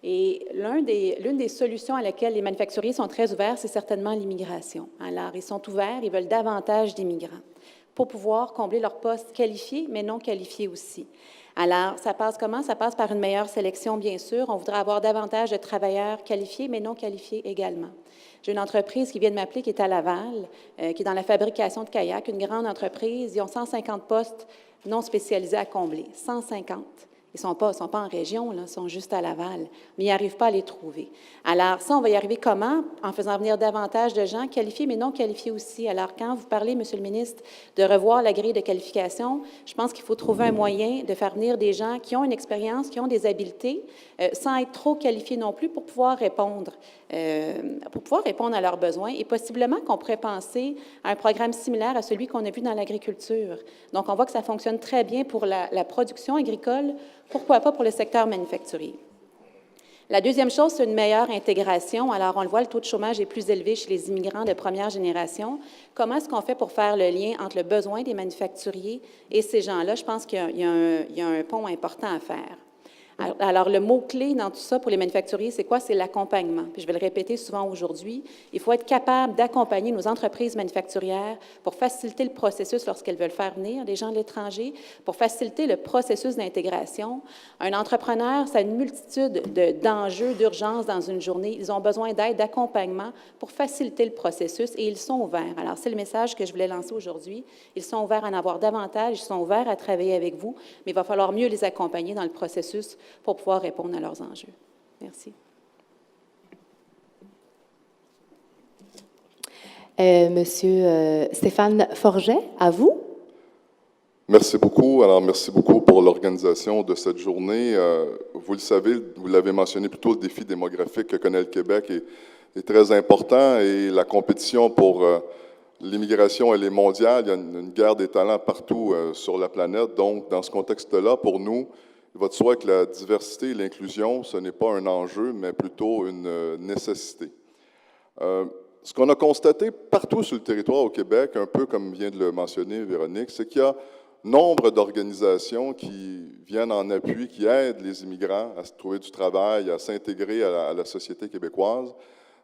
Et l'une des solutions à laquelle les manufacturiers sont très ouverts, c'est certainement l'immigration. Alors, ils sont ouverts, ils veulent davantage d'immigrants pour pouvoir combler leurs postes qualifiés, mais non qualifiés aussi. Alors, ça passe comment? Ça passe par une meilleure sélection, bien sûr. On voudrait avoir davantage de travailleurs qualifiés, mais non qualifiés également. J'ai une entreprise qui vient de m'appeler, qui est à Laval, qui est dans la fabrication de kayaks, une grande entreprise. Ils ont 150 postes non spécialisés à combler. 150. Ils ne sont pas en région, là, ils sont juste à Laval, mais ils n'arrivent pas à les trouver. Alors, ça, on va y arriver comment? En faisant venir davantage de gens qualifiés, mais non qualifiés aussi. Alors, quand vous parlez, Monsieur le ministre, de revoir la grille de qualification, je pense qu'il faut trouver un moyen de faire venir des gens qui ont une expérience, qui ont des habiletés, sans être trop qualifiés non plus pour pouvoir répondre à leurs besoins. Et possiblement qu'on pourrait penser à un programme similaire à celui qu'on a vu dans l'agriculture. Donc, on voit que ça fonctionne très bien pour la production agricole. Pourquoi pas pour le secteur manufacturier? La deuxième chose, c'est une meilleure intégration. Alors, on le voit, le taux de chômage est plus élevé chez les immigrants de première génération. Comment est-ce qu'on fait pour faire le lien entre le besoin des manufacturiers et ces gens-là? Je pense qu'il y a un pont important à faire. Alors, le mot-clé dans tout ça pour les manufacturiers, c'est quoi? C'est l'accompagnement. Puis je vais le répéter souvent aujourd'hui. Il faut être capable d'accompagner nos entreprises manufacturières pour faciliter le processus lorsqu'elles veulent faire venir des gens de l'étranger, pour faciliter le processus d'intégration. Un entrepreneur, ça a une multitude d'enjeux, d'urgences dans une journée. Ils ont besoin d'aide, d'accompagnement pour faciliter le processus et ils sont ouverts. Alors, c'est le message que je voulais lancer aujourd'hui. Ils sont ouverts à en avoir davantage, ils sont ouverts à travailler avec vous, mais il va falloir mieux les accompagner dans le processus pour pouvoir répondre à leurs enjeux. Merci. Monsieur Stéphane Forget, à vous. Merci beaucoup. Alors, merci beaucoup pour l'organisation de cette journée. Vous le savez, vous l'avez mentionné plus tôt, le défi démographique que connaît le Québec est très important et la compétition pour l'immigration, elle est mondiale. Il y a une guerre des talents partout sur la planète. Donc, dans ce contexte-là, pour nous, il va de soi que la diversité et l'inclusion, ce n'est pas un enjeu, mais plutôt une nécessité. Ce qu'on a constaté partout sur le territoire au Québec, un peu comme vient de le mentionner Véronique, c'est qu'il y a nombre d'organisations qui viennent en appui, qui aident les immigrants à se trouver du travail, à s'intégrer à la société québécoise,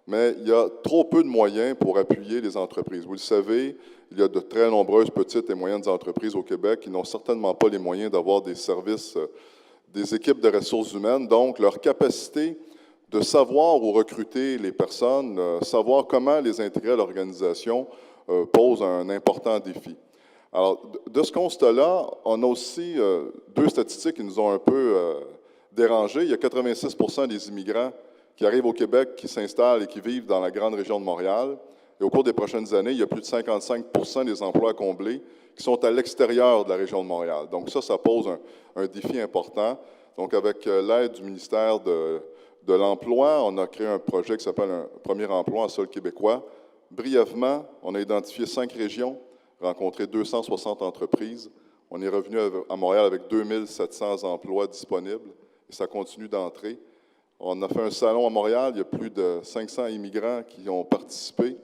mais il y a trop peu de moyens pour appuyer les entreprises. Vous le savez, il y a de très nombreuses petites et moyennes entreprises au Québec qui n'ont certainement pas les moyens d'avoir des services, des équipes de ressources humaines, donc leur capacité de savoir où recruter les personnes, savoir comment les intégrer à l'organisation pose un important défi. Alors, de ce constat-là, on a aussi deux statistiques qui nous ont un peu dérangés. Il y a 86 % des immigrants qui arrivent au Québec, qui s'installent et qui vivent dans la grande région de Montréal. Et au cours des prochaines années, il y a plus de 55 % des emplois comblés qui sont à l'extérieur de la région de Montréal. Donc ça pose un défi important. Donc, avec l'aide du ministère de l'Emploi, on a créé un projet qui s'appelle un premier emploi en sol québécois. Brièvement, on a identifié 5 régions, rencontré 260 entreprises. On est revenu à Montréal avec 2700 emplois disponibles et ça continue d'entrer. On a fait un salon à Montréal, il y a plus de 500 immigrants qui ont participé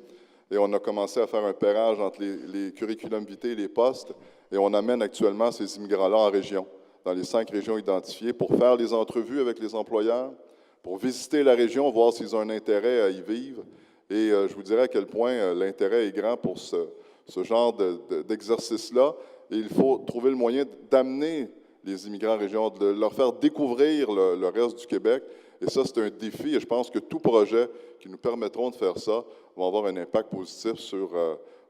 et on a commencé à faire un pairage entre les curriculum vitae et les postes et on amène actuellement ces immigrants-là en région, dans les 5 régions identifiées, pour faire des entrevues avec les employeurs, pour visiter la région, voir s'ils ont un intérêt à y vivre. Et je vous dirais à quel point l'intérêt est grand pour ce genre d'exercice-là. Et il faut trouver le moyen d'amener les immigrants en région, de leur faire découvrir le reste du Québec. Et ça, c'est un défi. Et je pense que tout projet qui nous permettront de faire ça va avoir un impact positif sur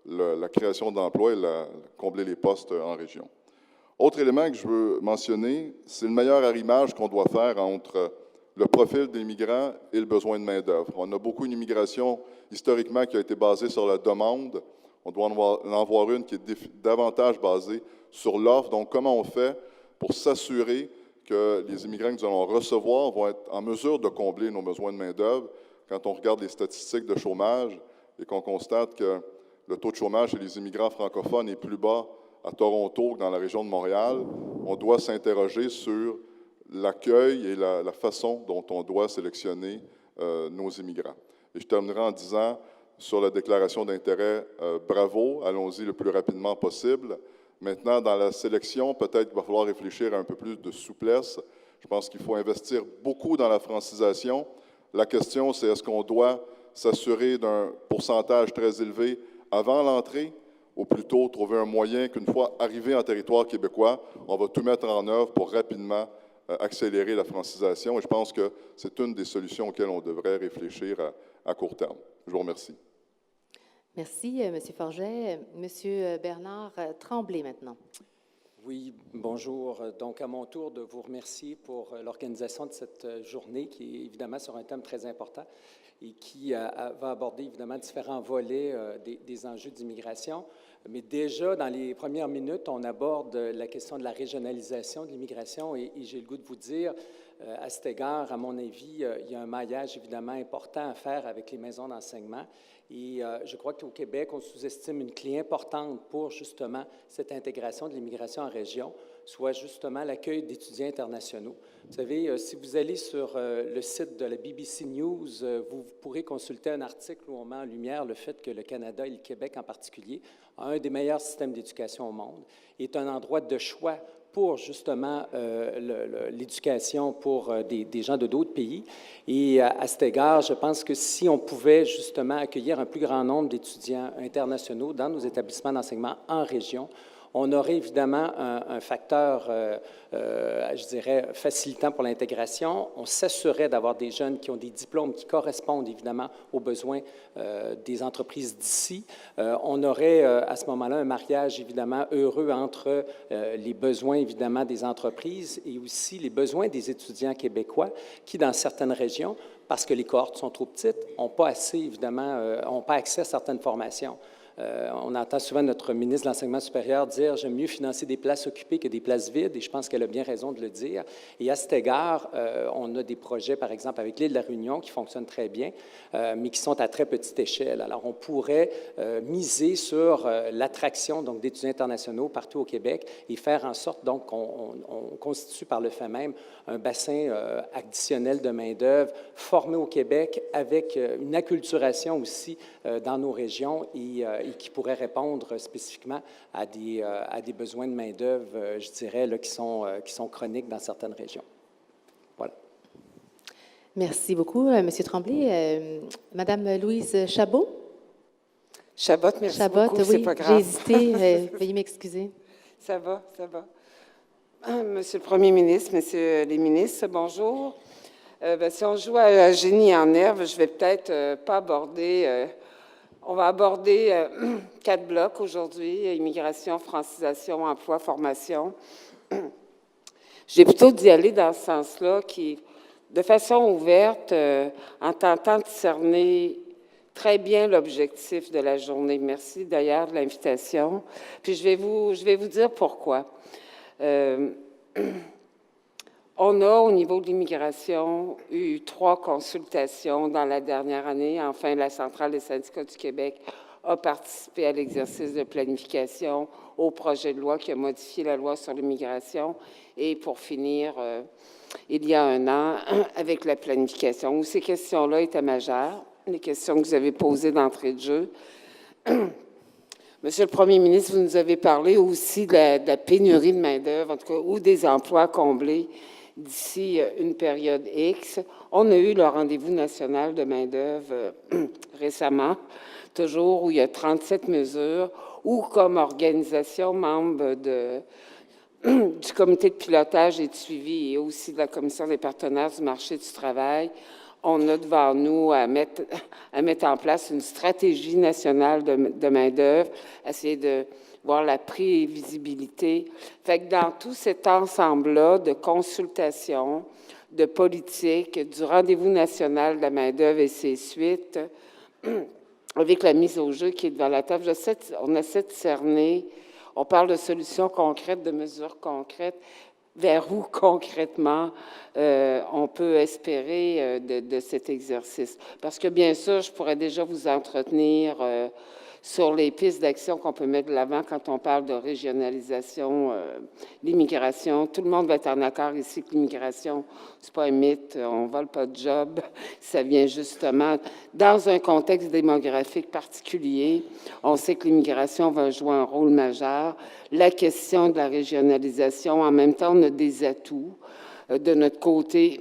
la création d'emplois et combler les postes en région. Autre élément que je veux mentionner, c'est le meilleur arrimage qu'on doit faire entre le profil des migrants et le besoin de main-d'œuvre. On a beaucoup d'immigration historiquement qui a été basée sur la demande. On doit en avoir une qui est davantage basée sur l'offre. Donc, comment on fait pour s'assurer que les immigrants que nous allons recevoir vont être en mesure de combler nos besoins de main-d'œuvre quand on regarde les statistiques de chômage et qu'on constate que le taux de chômage chez les immigrants francophones est plus bas à Toronto que dans la région de Montréal, on doit s'interroger sur l'accueil et la façon dont on doit sélectionner nos immigrants. Et je terminerai en disant, sur la déclaration d'intérêt, bravo, allons-y le plus rapidement possible. Maintenant, dans la sélection, peut-être qu'il va falloir réfléchir à un peu plus de souplesse. Je pense qu'il faut investir beaucoup dans la francisation. La question, c'est est-ce qu'on doit s'assurer d'un pourcentage très élevé avant l'entrée, ou plutôt trouver un moyen qu'une fois arrivé en territoire québécois, on va tout mettre en œuvre pour rapidement accélérer la francisation. Et je pense que c'est une des solutions auxquelles on devrait réfléchir à court terme. Je vous remercie. Merci, M. Forget. M. Bernard Tremblay, maintenant. Oui, bonjour. Donc, à mon tour de vous remercier pour l'organisation de cette journée qui est évidemment sur un thème très important et qui va aborder évidemment différents volets des enjeux d'immigration. Mais déjà, dans les premières minutes, on aborde la question de la régionalisation de l'immigration et j'ai le goût de vous dire, à cet égard, à mon avis, il y a un maillage évidemment important à faire avec les maisons d'enseignement. Et je crois qu'au Québec, on sous-estime une clé importante pour justement cette intégration de l'immigration en région, soit justement l'accueil d'étudiants internationaux. Vous savez, si vous allez sur le site de la BBC News, vous pourrez consulter un article où on met en lumière le fait que le Canada et le Québec en particulier a un des meilleurs systèmes d'éducation au monde, est un endroit de choix pour justement l'éducation pour des gens de d'autres pays. Et à cet égard, je pense que si on pouvait justement accueillir un plus grand nombre d'étudiants internationaux dans nos établissements d'enseignement en région, on aurait évidemment un facteur, je dirais, facilitant pour l'intégration. On s'assurerait d'avoir des jeunes qui ont des diplômes qui correspondent évidemment aux besoins des entreprises d'ici. On aurait à ce moment-là un mariage évidemment heureux entre les besoins évidemment des entreprises et aussi les besoins des étudiants québécois qui, dans certaines régions, parce que les cohortes sont trop petites, n'ont pas assez, évidemment, n'ont pas accès à certaines formations. On entend souvent notre ministre de l'Enseignement supérieur dire « j'aime mieux financer des places occupées que des places vides », et je pense qu'elle a bien raison de le dire. Et à cet égard, on a des projets, par exemple, avec l'île de la Réunion, qui fonctionnent très bien, mais qui sont à très petite échelle. Alors, on pourrait miser sur l'attraction donc d'étudiants internationaux partout au Québec et faire en sorte donc qu'on constitue par le fait même un bassin additionnel de main-d'œuvre formé au Québec avec une acculturation aussi dans nos régions et qui pourrait répondre spécifiquement à des besoins de main-d'œuvre, je dirais, là, qui sont chroniques dans certaines régions. Voilà. Merci beaucoup, M. Tremblay. Madame Louise Chabot? Chabot, merci beaucoup, oui, c'est pas grave. J'ai hésité, veuillez m'excuser. Ça va, ça va. Monsieur le Premier ministre, Messieurs les ministres, bonjour. Si on joue à génie en herbe, je vais peut-être pas aborder... on va aborder 4 blocs aujourd'hui, immigration, francisation, emploi, formation. J'ai plutôt d'y aller dans ce sens-là, qui, de façon ouverte, en tentant de cerner très bien l'objectif de la journée. Merci d'ailleurs de l'invitation. Puis je vais vous dire pourquoi. On a, au niveau de l'immigration, eu 3 consultations dans la dernière année. Enfin, la Centrale des syndicats du Québec a participé à l'exercice de planification au projet de loi qui a modifié la loi sur l'immigration. Et pour finir, il y a 1 an, avec la planification, où ces questions-là étaient majeures, les questions que vous avez posées d'entrée de jeu. Monsieur le Premier ministre, vous nous avez parlé aussi de la pénurie de main-d'œuvre, en tout cas, ou des emplois comblés d'ici une période X. On a eu le rendez-vous national de main-d'œuvre récemment, toujours où il y a 37 mesures, où comme organisation, membre du comité de pilotage et de suivi et aussi de la Commission des partenaires du marché du travail, on a devant nous à mettre en place une stratégie nationale de main-d'œuvre, essayer de voir la prévisibilité. Fait que dans tout cet ensemble-là de consultations, de politique, du rendez-vous national de la main-d'œuvre et ses suites, avec la mise au jeu qui est devant la table, on essaie de cerner, on parle de solutions concrètes, de mesures concrètes, vers où concrètement on peut espérer de cet exercice. Parce que bien sûr, je pourrais déjà vous entretenir sur les pistes d'action qu'on peut mettre de l'avant quand on parle de régionalisation, l'immigration. Tout le monde va être en accord ici que l'immigration, c'est pas un mythe, on ne vole pas de job. Ça vient justement dans un contexte démographique particulier. On sait que l'immigration va jouer un rôle majeur. La question de la régionalisation, en même temps, on a des atouts. De notre côté,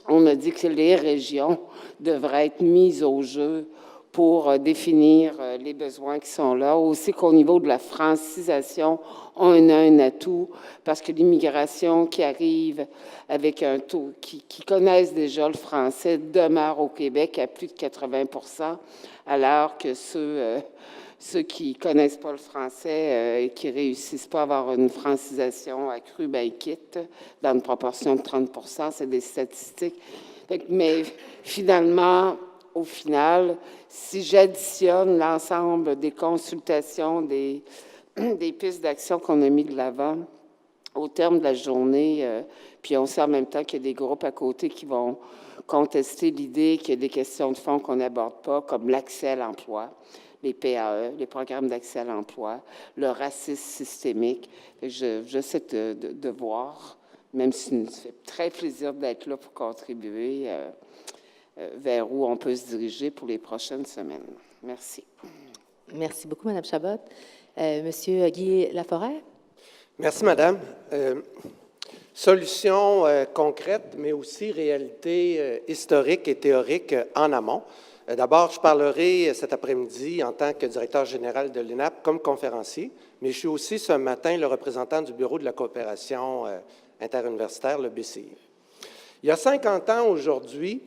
on a dit que les régions devraient être mises au jeu pour définir les besoins qui sont là. Aussi qu'au niveau de la francisation, on a un atout parce que l'immigration qui arrive avec un taux, qui connaissent déjà le français, demeure au Québec à plus de 80%, alors que ceux qui ne connaissent pas le français et qui ne réussissent pas à avoir une francisation accrue, ben, ils quittent dans une proportion de 30%. C'est des statistiques. Mais finalement, au final, si j'additionne l'ensemble des consultations, des pistes d'action qu'on a mis de l'avant au terme de la journée, puis on sait en même temps qu'il y a des groupes à côté qui vont contester l'idée qu'il y a des questions de fond qu'on n'aborde pas, comme l'accès à l'emploi, les PAE, les programmes d'accès à l'emploi, le racisme systémique. J'essaie de voir, même si ça me fait très plaisir d'être là pour contribuer, vers où on peut se diriger pour les prochaines semaines. Merci. Merci beaucoup, Mme Chabot. Monsieur Guy Laforêt. Merci, Madame. Solutions concrètes, mais aussi réalités historiques et théoriques en amont. D'abord, je parlerai cet après-midi en tant que directeur général de l'ENAP comme conférencier, mais je suis aussi ce matin le représentant du Bureau de la coopération interuniversitaire, le BCI. Il y a 50 ans aujourd'hui,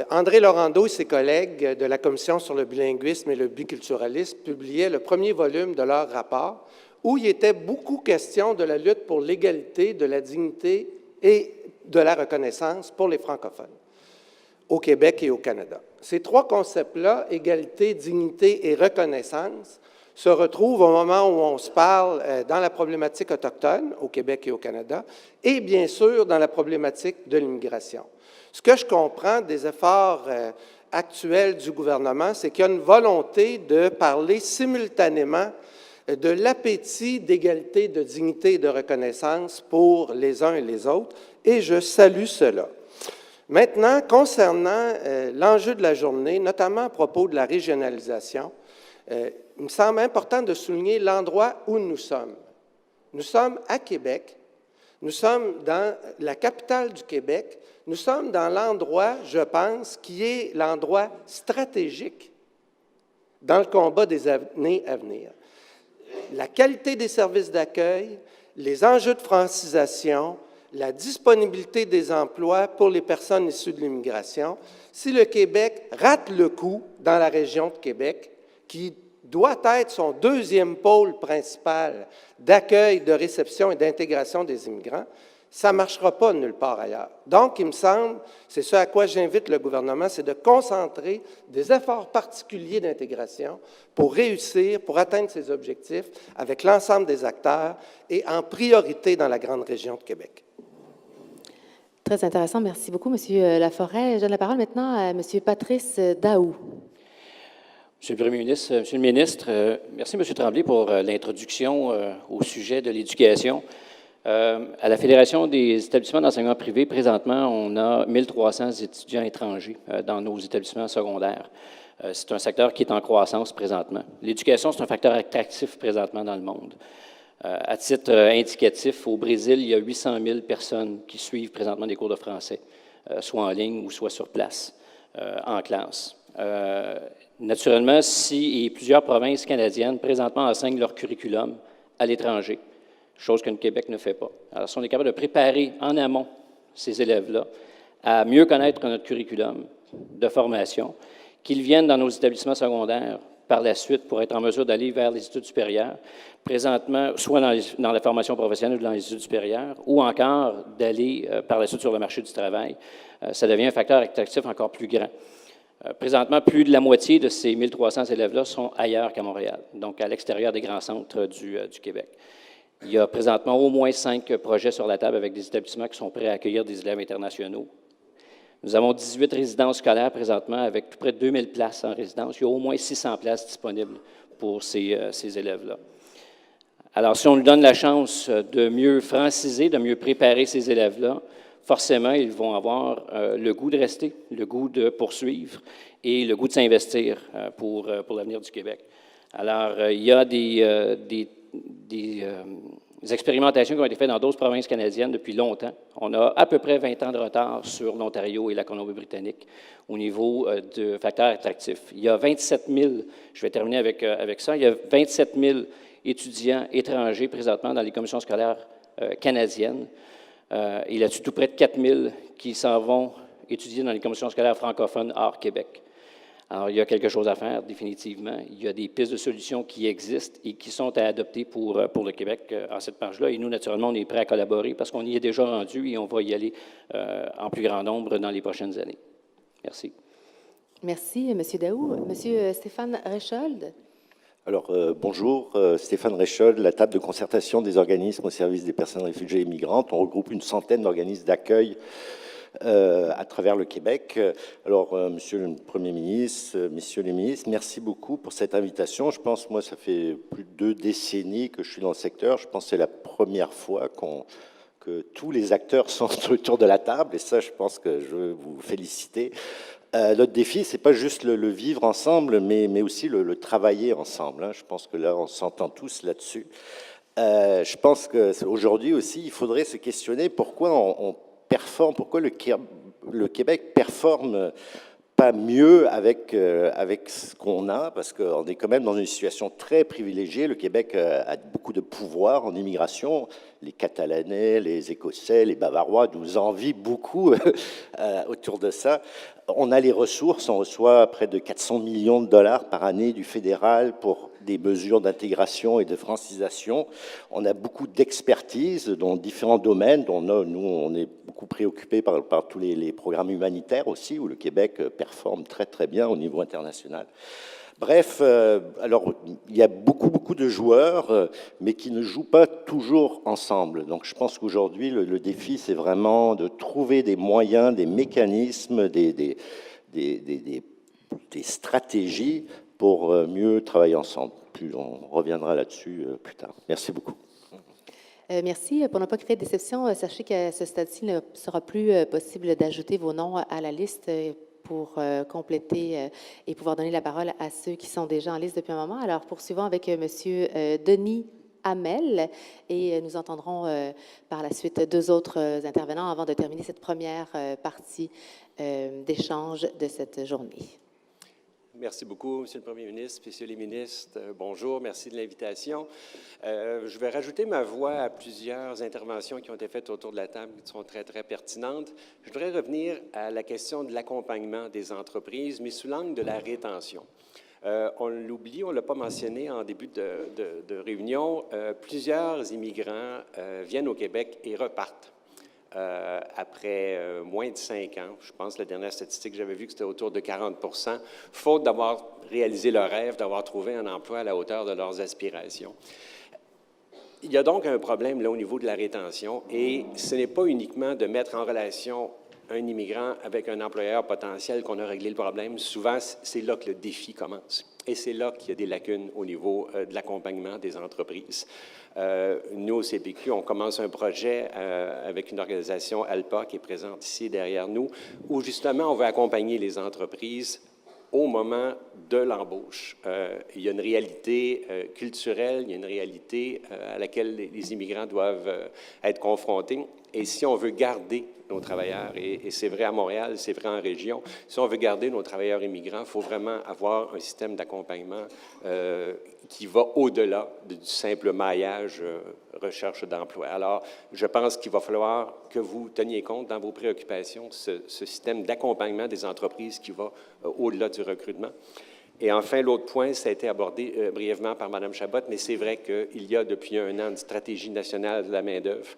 André Laurando et ses collègues de la Commission sur le bilinguisme et le biculturalisme publiaient le premier volume de leur rapport où il était beaucoup question de la lutte pour l'égalité, de la dignité et de la reconnaissance pour les francophones au Québec et au Canada. Ces trois concepts-là, égalité, dignité et reconnaissance, se retrouvent au moment où on se parle dans la problématique autochtone au Québec et au Canada et bien sûr dans la problématique de l'immigration. Ce que je comprends des efforts actuels du gouvernement, c'est qu'il y a une volonté de parler simultanément de l'appétit d'égalité, de dignité et de reconnaissance pour les uns et les autres, et je salue cela. Maintenant, concernant l'enjeu de la journée, notamment à propos de la régionalisation, il me semble important de souligner l'endroit où nous sommes. Nous sommes à Québec, nous sommes dans la capitale du Québec, nous sommes dans l'endroit, je pense, qui est l'endroit stratégique dans le combat des années à venir. La qualité des services d'accueil, les enjeux de francisation, la disponibilité des emplois pour les personnes issues de l'immigration. Si le Québec rate le coup dans la région de Québec, qui doit être son deuxième pôle principal d'accueil, de réception et d'intégration des immigrants, ça ne marchera pas nulle part ailleurs. Donc, il me semble, c'est ce à quoi j'invite le gouvernement, c'est de concentrer des efforts particuliers d'intégration pour réussir, pour atteindre ces objectifs avec l'ensemble des acteurs et en priorité dans la grande région de Québec. Très intéressant. Merci beaucoup, M. Laforêt. Je donne la parole maintenant à M. Patrice Daou. Monsieur le Premier ministre, Monsieur le ministre, merci, M. Tremblay, pour l'introduction au sujet de l'éducation. À la Fédération des établissements d'enseignement privé, présentement, on a 1300 étudiants étrangers dans nos établissements secondaires. C'est un secteur qui est en croissance présentement. L'éducation, c'est un facteur attractif présentement dans le monde. À titre indicatif, au Brésil, il y a 800 000 personnes qui suivent présentement des cours de français, soit en ligne ou soit sur place, en classe. Naturellement, et plusieurs provinces canadiennes présentement enseignent leur curriculum à l'étranger, chose que le Québec ne fait pas. Alors, si on est capable de préparer en amont ces élèves-là à mieux connaître notre curriculum de formation, qu'ils viennent dans nos établissements secondaires par la suite pour être en mesure d'aller vers les études supérieures, présentement, soit dans la formation professionnelle ou dans les études supérieures, ou encore d'aller par la suite sur le marché du travail, ça devient un facteur attractif encore plus grand. Présentement, plus de la moitié de ces 1300 élèves-là sont ailleurs qu'à Montréal, donc à l'extérieur des grands centres du Québec. Il y a présentement au moins 5 projets sur la table avec des établissements qui sont prêts à accueillir des élèves internationaux. Nous avons 18 résidences scolaires présentement avec tout près de 2000 places en résidence. Il y a au moins 600 places disponibles pour ces élèves-là. Alors, si on nous donne la chance de mieux franciser, de mieux préparer ces élèves-là, forcément, ils vont avoir le goût de rester, le goût de poursuivre et le goût de s'investir pour l'avenir du Québec. Alors, il y a des expérimentations qui ont été faites dans d'autres provinces canadiennes depuis longtemps. On a à peu près 20 ans de retard sur l'Ontario et la Colombie-Britannique au niveau de facteurs attractifs. Il y a 27 000, je vais terminer avec ça, il y a 27 000 étudiants étrangers présentement dans les commissions scolaires canadiennes. Et là-dessus, tout près de 4 000 qui s'en vont étudier dans les commissions scolaires francophones hors Québec. Alors, il y a quelque chose à faire, définitivement. Il y a des pistes de solutions qui existent et qui sont à adopter pour le Québec en cette marge-là. Et nous, naturellement, on est prêts à collaborer parce qu'on y est déjà rendu et on va y aller en plus grand nombre dans les prochaines années. Merci. Merci, M. Daou. M. Stéphane Rechold. Alors, bonjour, Stéphane Rechold, la table de concertation des organismes au service des personnes réfugiées et migrantes. On regroupe une centaine d'organismes d'accueil à travers le Québec. Alors, Monsieur le Premier ministre, Messieurs les ministres, merci beaucoup pour cette invitation. Je pense, moi, ça fait plus de 2 décennies que je suis dans le secteur. Je pense que c'est la première fois que tous les acteurs sont autour de la table, et ça, je pense que je veux vous féliciter. Notre défi, ce n'est pas juste le vivre ensemble, mais aussi le travailler ensemble. Hein. Je pense que là, on s'entend tous là-dessus. Je pense qu'aujourd'hui aussi, il faudrait se questionner pourquoi on performe, pourquoi le Québec performe pas mieux avec ce qu'on a, parce qu'on est quand même dans une situation très privilégiée. Le Québec a beaucoup de pouvoir en immigration. Les Catalanais, les Écossais, les Bavarois nous envient beaucoup autour de ça. On a les ressources, on reçoit près de 400 millions de dollars par année du fédéral pour des mesures d'intégration et de francisation. On a beaucoup d'expertise dans différents domaines, dont nous, on est beaucoup préoccupés par tous les programmes humanitaires aussi, où le Québec performe très, très bien au niveau international. Bref, alors, il y a beaucoup de joueurs, mais qui ne jouent pas toujours ensemble. Donc, je pense qu'aujourd'hui, le défi, c'est vraiment de trouver des moyens, des mécanismes, des stratégies pour mieux travailler ensemble. On reviendra là-dessus plus tard. Merci beaucoup. Merci. Pour ne pas créer de déception, sachez qu'à ce stade-ci, il ne sera plus possible d'ajouter vos noms à la liste pour compléter et pouvoir donner la parole à ceux qui sont déjà en liste depuis un moment. Alors, poursuivons avec M. Denis Hamel et nous entendrons par la suite 2 autres intervenants avant de terminer cette première partie d'échange de cette journée. Merci beaucoup, Monsieur le Premier ministre, Messieurs les ministres. Bonjour, merci de l'invitation. Je vais rajouter ma voix à plusieurs interventions qui ont été faites autour de la table qui sont très, très pertinentes. Je voudrais revenir à la question de l'accompagnement des entreprises, mais sous l'angle de la rétention. On l'oublie, on ne l'a pas mentionné en début de réunion, plusieurs immigrants viennent au Québec et repartent. Après moins de 5 ans. Je pense que la dernière statistique que j'avais vue, que c'était autour de 40 %, faute d'avoir réalisé leur rêve, d'avoir trouvé un emploi à la hauteur de leurs aspirations. Il y a donc un problème là au niveau de la rétention et ce n'est pas uniquement de mettre en relation un immigrant avec un employeur potentiel qu'on a réglé le problème. Souvent, c'est là que le défi commence. Et c'est là qu'il y a des lacunes au niveau de l'accompagnement des entreprises. Nous, au CPQ, on commence un projet avec une organisation, ALPA, qui est présente ici derrière nous, où justement, on veut accompagner les entreprises au moment de l'embauche. Il y a une réalité culturelle, il y a une réalité à laquelle les immigrants doivent être confrontés. Et si on veut garder nos travailleurs, et c'est vrai à Montréal, c'est vrai en région, si on veut garder nos travailleurs immigrants, il faut vraiment avoir un système d'accompagnement qui va au-delà du simple maillage recherche d'emploi. Alors, je pense qu'il va falloir que vous teniez compte dans vos préoccupations de ce système d'accompagnement des entreprises qui va au-delà du recrutement. Et enfin, l'autre point, ça a été abordé brièvement par Mme Chabot, mais c'est vrai qu'il y a depuis un an une stratégie nationale de la main-d'œuvre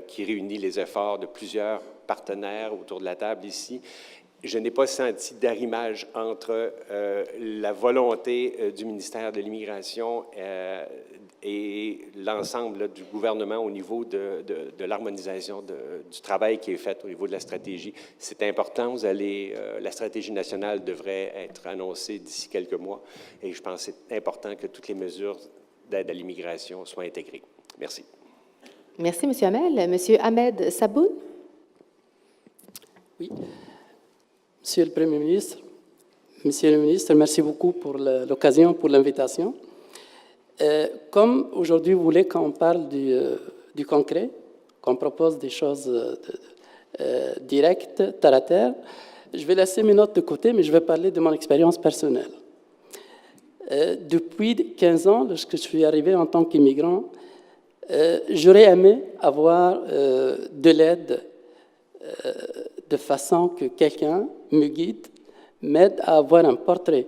qui réunit les efforts de plusieurs partenaires autour de la table ici. je n'ai pas senti d'arrimage entre la volonté du ministère de l'Immigration et l'ensemble du gouvernement au niveau de l'harmonisation du travail qui est fait au niveau de la stratégie. C'est important. La stratégie nationale devrait être annoncée d'ici quelques mois et je pense que c'est important que toutes les mesures d'aide à l'immigration soient intégrées. Merci. Merci, M. Hamel. M. Ahmed Saboun. Oui. Monsieur le Premier ministre, Monsieur le ministre, merci beaucoup pour l'occasion, pour l'invitation. Comme aujourd'hui, vous voulez qu'on parle du concret, qu'on propose des choses directes, terre à terre, je vais laisser mes notes de côté, mais je vais parler de mon expérience personnelle. Depuis 15 ans, lorsque je suis arrivé en tant qu'immigrant, j'aurais aimé avoir de l'aide de façon que quelqu'un me guide, m'aide à avoir un portrait.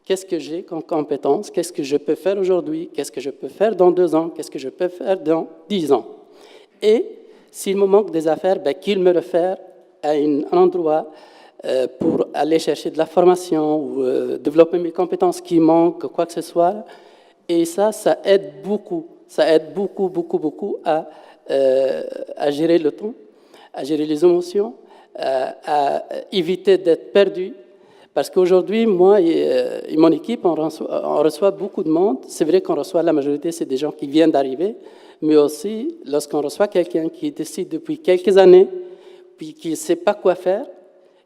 Qu'est-ce que j'ai comme compétence? Qu'est-ce que je peux faire aujourd'hui? Qu'est-ce que je peux faire dans 2 ans? Qu'est-ce que je peux faire dans 10 ans? Et s'il me manque des affaires, qu'il me réfère à un endroit pour aller chercher de la formation ou développer mes compétences qui manquent, quoi que ce soit. Et ça aide beaucoup. Ça aide beaucoup, beaucoup, beaucoup à gérer le temps, à gérer les émotions, à éviter d'être perdu. Parce qu'aujourd'hui, moi et mon équipe, on reçoit beaucoup de monde. C'est vrai qu'on reçoit, la majorité, c'est des gens qui viennent d'arriver, mais aussi, lorsqu'on reçoit quelqu'un qui décide depuis quelques années, puis qui ne sait pas quoi faire,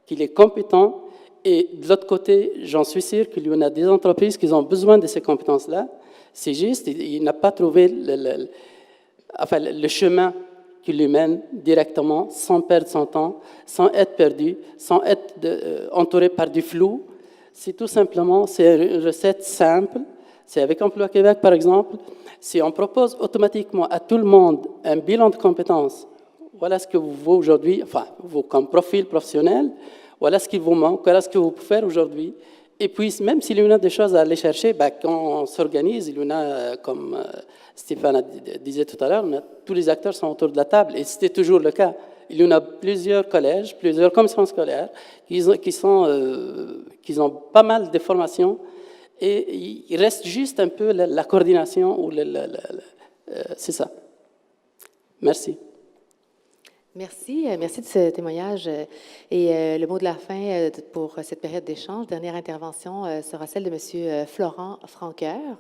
qu'il est compétent, et de l'autre côté, j'en suis sûr qu'il y en a des entreprises qui ont besoin de ces compétences-là. C'est juste, il n'a pas trouvé le chemin qui lui mène directement, sans perdre son temps, sans être perdu, sans être entouré par du flou. C'est tout simplement, c'est une recette simple. C'est avec Emploi Québec, par exemple. Si on propose automatiquement à tout le monde un bilan de compétences, voilà ce que vous vaut aujourd'hui, enfin, vous comme profil professionnel, voilà ce qu'il vous manque, voilà ce que vous pouvez faire aujourd'hui. Et puis, même s'il y en a des choses à aller chercher, quand on s'organise, il y en a, comme Stéphane disait tout à l'heure, tous les acteurs sont autour de la table, et c'était toujours le cas. Il y en a plusieurs collèges, plusieurs commissions scolaires qui ont pas mal de formations, et il reste juste un peu la coordination, ou c'est ça. Merci. Merci. Merci de ce témoignage. Et le mot de la fin pour cette période d'échange, dernière intervention, sera celle de M. Florent Francoeur.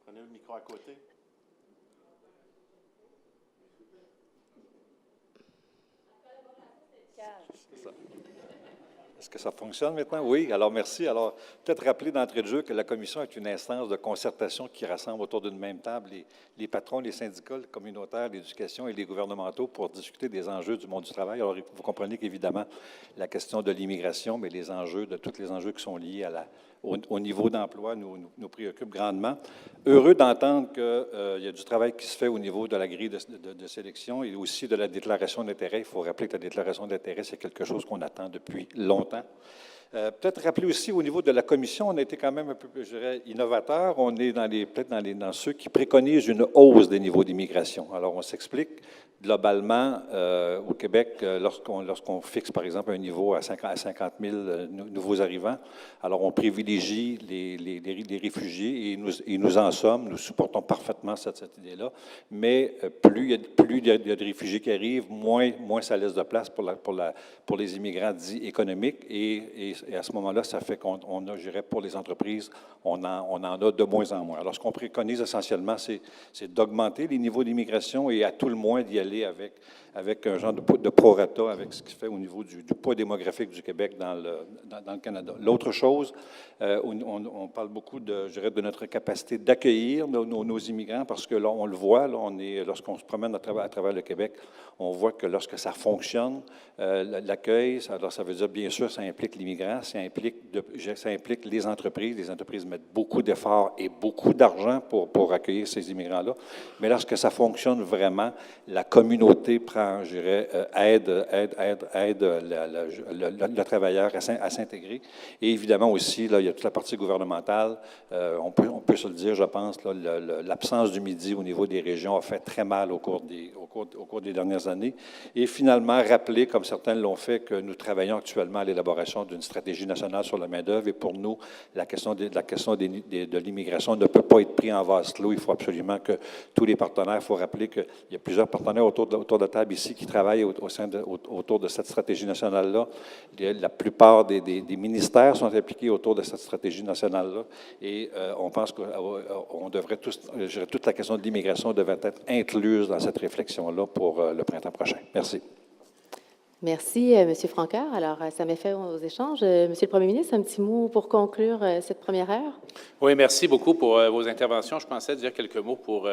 Prenez le micro à côté. Est-ce que ça fonctionne maintenant? Oui. Alors, merci. Alors, peut-être rappeler d'entrée de jeu que la Commission est une instance de concertation qui rassemble autour d'une même table les patrons, les syndicats, les communautaires, l'éducation et les gouvernementaux pour discuter des enjeux du monde du travail. Alors, vous comprenez qu'évidemment, la question de l'immigration, mais les enjeux, tous les enjeux qui sont liés au niveau d'emploi nous préoccupent grandement. Heureux d'entendre qu'il y a du travail qui se fait au niveau de la grille de sélection et aussi de la déclaration d'intérêt. Il faut rappeler que la déclaration d'intérêt, c'est quelque chose qu'on attend depuis longtemps. Peut-être rappeler aussi au niveau de la Commission, on a été quand même un peu, je dirais, innovateur. On est peut-être dans ceux qui préconisent une hausse des niveaux d'immigration. Alors, on s'explique. Globalement, au Québec, lorsqu'on fixe, par exemple, un niveau à 50 000 nouveaux arrivants, alors on privilégie les réfugiés et nous en sommes, nous supportons parfaitement cette idée-là, mais plus il y a de réfugiés qui arrivent, moins ça laisse de place pour les immigrants dits économiques, et à ce moment-là, ça fait qu'on a, je dirais, pour les entreprises, on en a de moins en moins. Alors, ce qu'on préconise essentiellement, c'est d'augmenter les niveaux d'immigration et à tout le moins d'y aller avec un genre de prorata avec ce qui se fait au niveau du poids démographique du Québec dans le Canada. L'autre chose, on parle beaucoup de notre capacité d'accueillir nos immigrants, parce que là, on le voit, lorsqu'on se promène à travers le Québec, on voit que lorsque ça fonctionne, l'accueil, alors ça veut dire, bien sûr, ça implique l'immigrant migrants, ça implique les entreprises. Les entreprises mettent beaucoup d'efforts et beaucoup d'argent pour accueillir ces immigrants-là. Mais lorsque ça fonctionne vraiment, la communauté prend, je dirais, aide le travailleur à s'intégrer. Et évidemment aussi, là, il y a toute la partie gouvernementale. On peut se le dire, je pense, l'absence du Midi au niveau des régions a fait très mal au cours des dernières années. Et finalement, rappeler, comme certains l'ont fait, que nous travaillons actuellement à l'élaboration d'une stratégie nationale sur la main-d'œuvre. Et pour nous, la question de l'immigration ne peut pas être prise en vase clos. Il faut absolument que tous les partenaires, il faut rappeler qu'il y a plusieurs partenaires autour de la table ici qui travaillent autour de cette stratégie nationale-là. La plupart des ministères sont impliqués autour de cette stratégie nationale-là. Et on pense qu'on devrait toute la question de l'immigration devrait être incluse dans cette réflexion-là pour le printemps prochain. Merci. Merci, M. Francoeur. Alors, ça met fin aux échanges. Monsieur le Premier ministre, un petit mot pour conclure cette première heure? Oui, merci beaucoup pour vos interventions. Je pensais dire quelques mots pour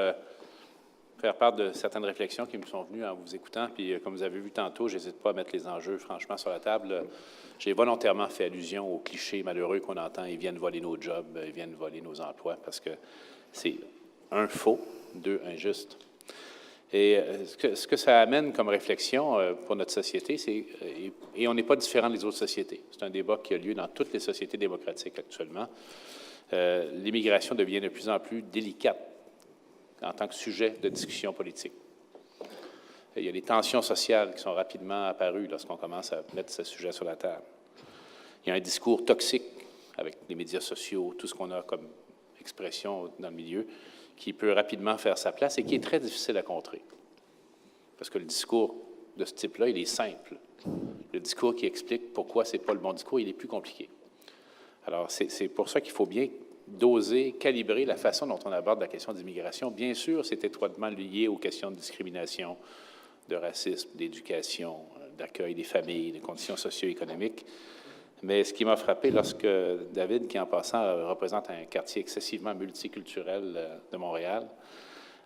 faire part de certaines réflexions qui me sont venues en vous écoutant. Puis, comme vous avez vu tantôt, je n'hésite pas à mettre les enjeux, franchement, sur la table. J'ai volontairement fait allusion aux clichés malheureux qu'on entend. Ils viennent voler nos jobs, ils viennent voler nos emplois, parce que c'est un, faux, deux, injuste. Et ce que ça amène comme réflexion pour notre société, c'est, et on n'est pas différent des autres sociétés, c'est un débat qui a lieu dans toutes les sociétés démocratiques actuellement, l'immigration devient de plus en plus délicate en tant que sujet de discussion politique. Il y a des tensions sociales qui sont rapidement apparues lorsqu'on commence à mettre ce sujet sur la table. Il y a un discours toxique avec les médias sociaux, tout ce qu'on a comme expression dans le milieu, qui peut rapidement faire sa place et qui est très difficile à contrer. Parce que le discours de ce type-là, il est simple. Le discours qui explique pourquoi ce n'est pas le bon discours, il est plus compliqué. Alors, c'est pour ça qu'il faut bien doser, calibrer la façon dont on aborde la question d'immigration. Bien sûr, c'est étroitement lié aux questions de discrimination, de racisme, d'éducation, d'accueil des familles, des conditions socio-économiques. Mais ce qui m'a frappé lorsque David, qui en passant représente un quartier excessivement multiculturel de Montréal,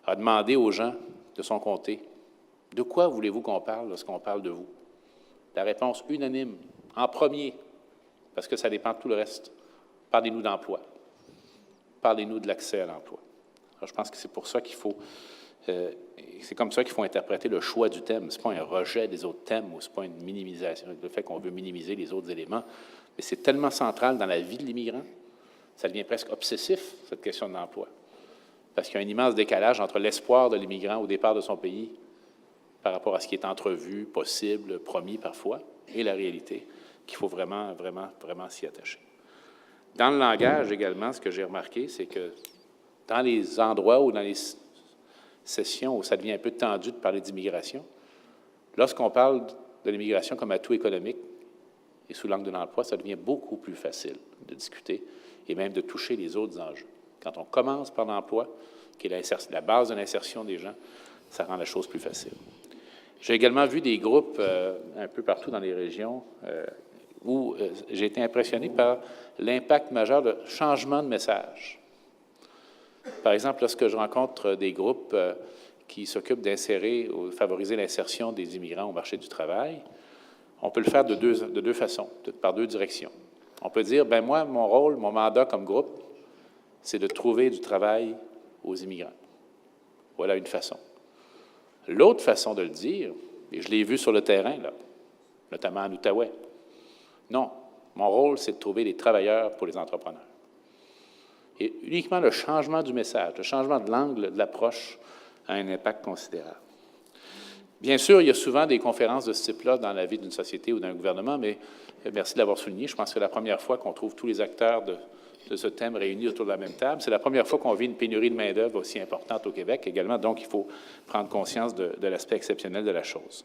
a demandé aux gens de son comté, « De quoi voulez-vous qu'on parle lorsqu'on parle de vous? » La réponse unanime, en premier, parce que ça dépend de tout le reste, « Parlez-nous d'emploi. Parlez-nous de l'accès à l'emploi. » Alors, je pense que c'est pour ça qu'il faut... c'est comme ça qu'il faut interpréter le choix du thème. Ce n'est pas un rejet des autres thèmes ou ce n'est pas une minimisation, le fait qu'on veut minimiser les autres éléments, mais c'est tellement central dans la vie de l'immigrant, ça devient presque obsessif, cette question de l'emploi. Parce qu'il y a un immense décalage entre l'espoir de l'immigrant au départ de son pays par rapport à ce qui est entrevu, possible, promis parfois, et la réalité, qu'il faut vraiment, vraiment, vraiment s'y attacher. Dans le langage également, ce que j'ai remarqué, c'est que dans les endroits ou dans les session où ça devient un peu tendu de parler d'immigration, lorsqu'on parle de l'immigration comme atout économique et sous l'angle de l'emploi, ça devient beaucoup plus facile de discuter et même de toucher les autres enjeux. Quand on commence par l'emploi, qui est la base de l'insertion des gens, ça rend la chose plus facile. J'ai également vu des groupes un peu partout dans les régions où j'ai été impressionné par l'impact majeur de changement de message. Par exemple, lorsque je rencontre des groupes qui s'occupent d'insérer ou de favoriser l'insertion des immigrants au marché du travail, on peut le faire de deux façons, par deux directions. On peut dire, ben moi, mon rôle, mon mandat comme groupe, c'est de trouver du travail aux immigrants. Voilà une façon. L'autre façon de le dire, et je l'ai vu sur le terrain, là, notamment en Outaouais, non, mon rôle, c'est de trouver des travailleurs pour les entrepreneurs. Et uniquement le changement du message, le changement de l'angle de l'approche a un impact considérable. Bien sûr, il y a souvent des conférences de ce type-là dans la vie d'une société ou d'un gouvernement, mais merci de l'avoir souligné. Je pense que c'est la première fois qu'on trouve tous les acteurs de ce thème réunis autour de la même table. C'est la première fois qu'on vit une pénurie de main-d'œuvre aussi importante au Québec également, donc il faut prendre conscience de l'aspect exceptionnel de la chose.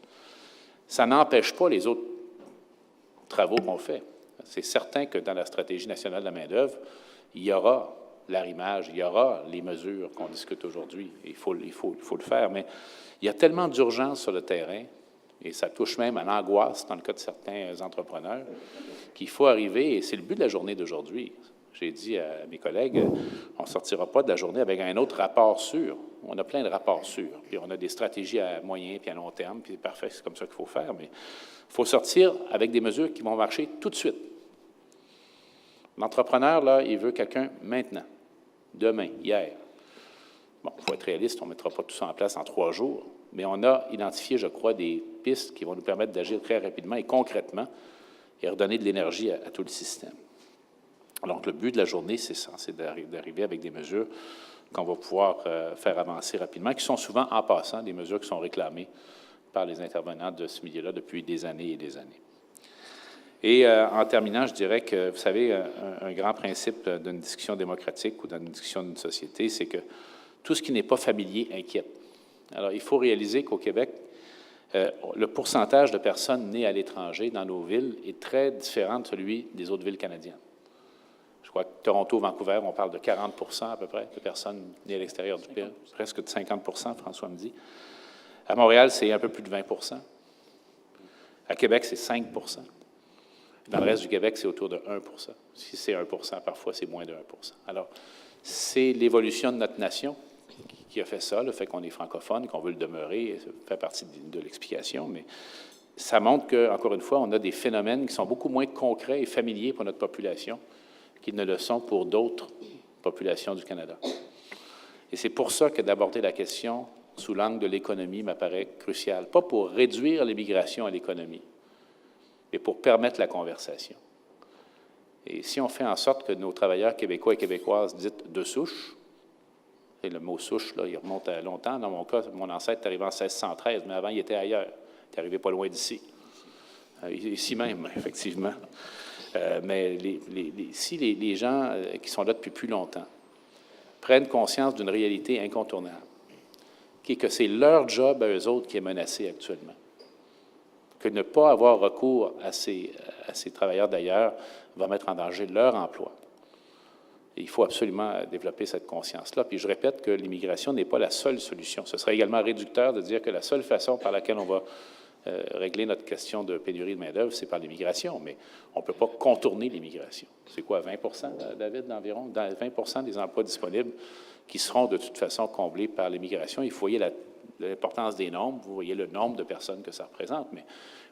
Ça n'empêche pas les autres travaux qu'on fait. C'est certain que dans la stratégie nationale de la main-d'œuvre, il y aura l'arrimage, il y aura les mesures qu'on discute aujourd'hui. Il faut le faire, mais il y a tellement d'urgence sur le terrain, et ça touche même à l'angoisse dans le cas de certains entrepreneurs, qu'il faut arriver, et c'est le but de la journée d'aujourd'hui. J'ai dit à mes collègues, on ne sortira pas de la journée avec un autre rapport sûr. On a plein de rapports sûrs, puis on a des stratégies à moyen puis à long terme, puis c'est parfait, c'est comme ça qu'il faut faire, mais il faut sortir avec des mesures qui vont marcher tout de suite. L'entrepreneur, là, il veut quelqu'un maintenant, demain, hier. Bon, il faut être réaliste, on ne mettra pas tout ça en place en 3 jours, mais on a identifié, je crois, des pistes qui vont nous permettre d'agir très rapidement et concrètement et redonner de l'énergie à tout le système. Donc, le but de la journée, c'est ça, c'est d'arriver avec des mesures qu'on va pouvoir faire avancer rapidement, qui sont souvent, en passant, des mesures qui sont réclamées par les intervenants de ce milieu-là depuis des années et des années. Et en terminant, je dirais que, vous savez, un grand principe d'une discussion démocratique ou d'une discussion d'une société, c'est que tout ce qui n'est pas familier inquiète. Alors, il faut réaliser qu'au Québec, le pourcentage de personnes nées à l'étranger dans nos villes est très différent de celui des autres villes canadiennes. Je crois que Toronto, Vancouver, on parle de 40 à peu près de personnes nées à l'extérieur du pays, presque de 50 François me dit. À Montréal, c'est un peu plus de 20 À Québec, c'est 5 Dans le reste du Québec, c'est autour de 1 Si c'est 1 parfois, c'est moins de 1 Alors, c'est l'évolution de notre nation qui a fait ça, le fait qu'on est francophone, qu'on veut le demeurer, ça fait partie de l'explication, mais ça montre qu'encore une fois, on a des phénomènes qui sont beaucoup moins concrets et familiers pour notre population qu'ils ne le sont pour d'autres populations du Canada. Et c'est pour ça que d'aborder la question sous l'angle de l'économie m'apparaît crucial, pas pour réduire l'immigration à l'économie, mais pour permettre la conversation. Et si on fait en sorte que nos travailleurs québécois et québécoises dites de souche, et le mot souche, là, il remonte à longtemps. Dans mon cas, mon ancêtre est arrivé en 1613, mais avant, il était ailleurs. Il est arrivé pas loin d'ici. Ici même, effectivement. Mais si les gens qui sont là depuis plus longtemps prennent conscience d'une réalité incontournable, qui est que c'est leur job à eux autres qui est menacé actuellement, que ne pas avoir recours à ces travailleurs d'ailleurs va mettre en danger leur emploi. Et il faut absolument développer cette conscience-là. Puis je répète que l'immigration n'est pas la seule solution. Ce serait également réducteur de dire que la seule façon par laquelle on va régler notre question de pénurie de main-d'œuvre, c'est par l'immigration. Mais on ne peut pas contourner l'immigration. C'est quoi, 20 David, d'environ? 20 des emplois disponibles qui seront de toute façon comblés par l'immigration. Il faut voyez l'importance des nombres, vous voyez le nombre de personnes que ça représente, mais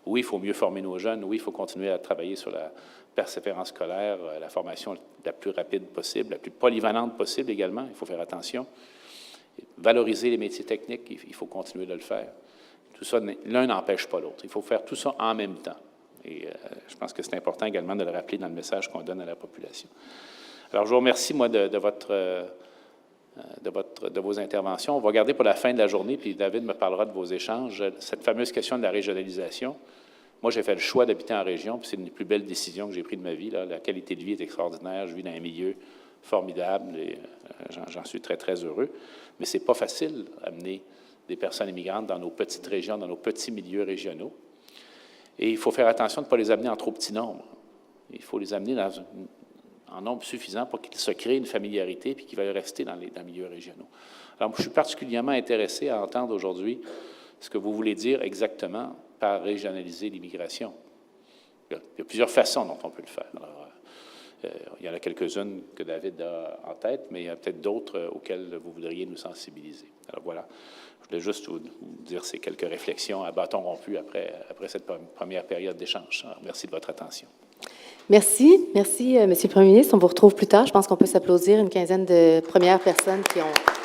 oui, il faut mieux former nos jeunes, oui, il faut continuer à travailler sur la persévérance scolaire, la formation la plus rapide possible, la plus polyvalente possible également, il faut faire attention. Valoriser les métiers techniques, il faut continuer de le faire. Tout ça, l'un n'empêche pas l'autre. Il faut faire tout ça en même temps. Et je pense que c'est important également de le rappeler dans le message qu'on donne à la population. Alors, je vous remercie, moi, de vos interventions. On va garder pour la fin de la journée, puis David me parlera de vos échanges, cette fameuse question de la régionalisation. Moi, j'ai fait le choix d'habiter en région, puis c'est une des plus belles décisions que j'ai prises de ma vie. Là. La qualité de vie est extraordinaire. Je vis dans un milieu formidable et j'en suis très, très heureux. Mais ce n'est pas facile d'amener des personnes immigrantes dans nos petites régions, dans nos petits milieux régionaux. Et il faut faire attention de ne pas les amener en trop petit nombre. Il faut les amener en nombre suffisant pour qu'ils se créent une familiarité puis qu'ils veulent rester dans les milieux régionaux. Alors, je suis particulièrement intéressé à entendre aujourd'hui ce que vous voulez dire exactement par régionaliser l'immigration. Il y a plusieurs façons dont on peut le faire. Alors, il y en a quelques-unes que David a en tête, mais il y a peut-être d'autres auxquelles vous voudriez nous sensibiliser. Alors voilà, je voulais juste vous dire ces quelques réflexions à bâton rompu après cette première période d'échange. Alors, merci de votre attention. Merci. Merci, Monsieur le Premier ministre. On vous retrouve plus tard. Je pense qu'on peut s'applaudir une quinzaine de premières personnes qui ont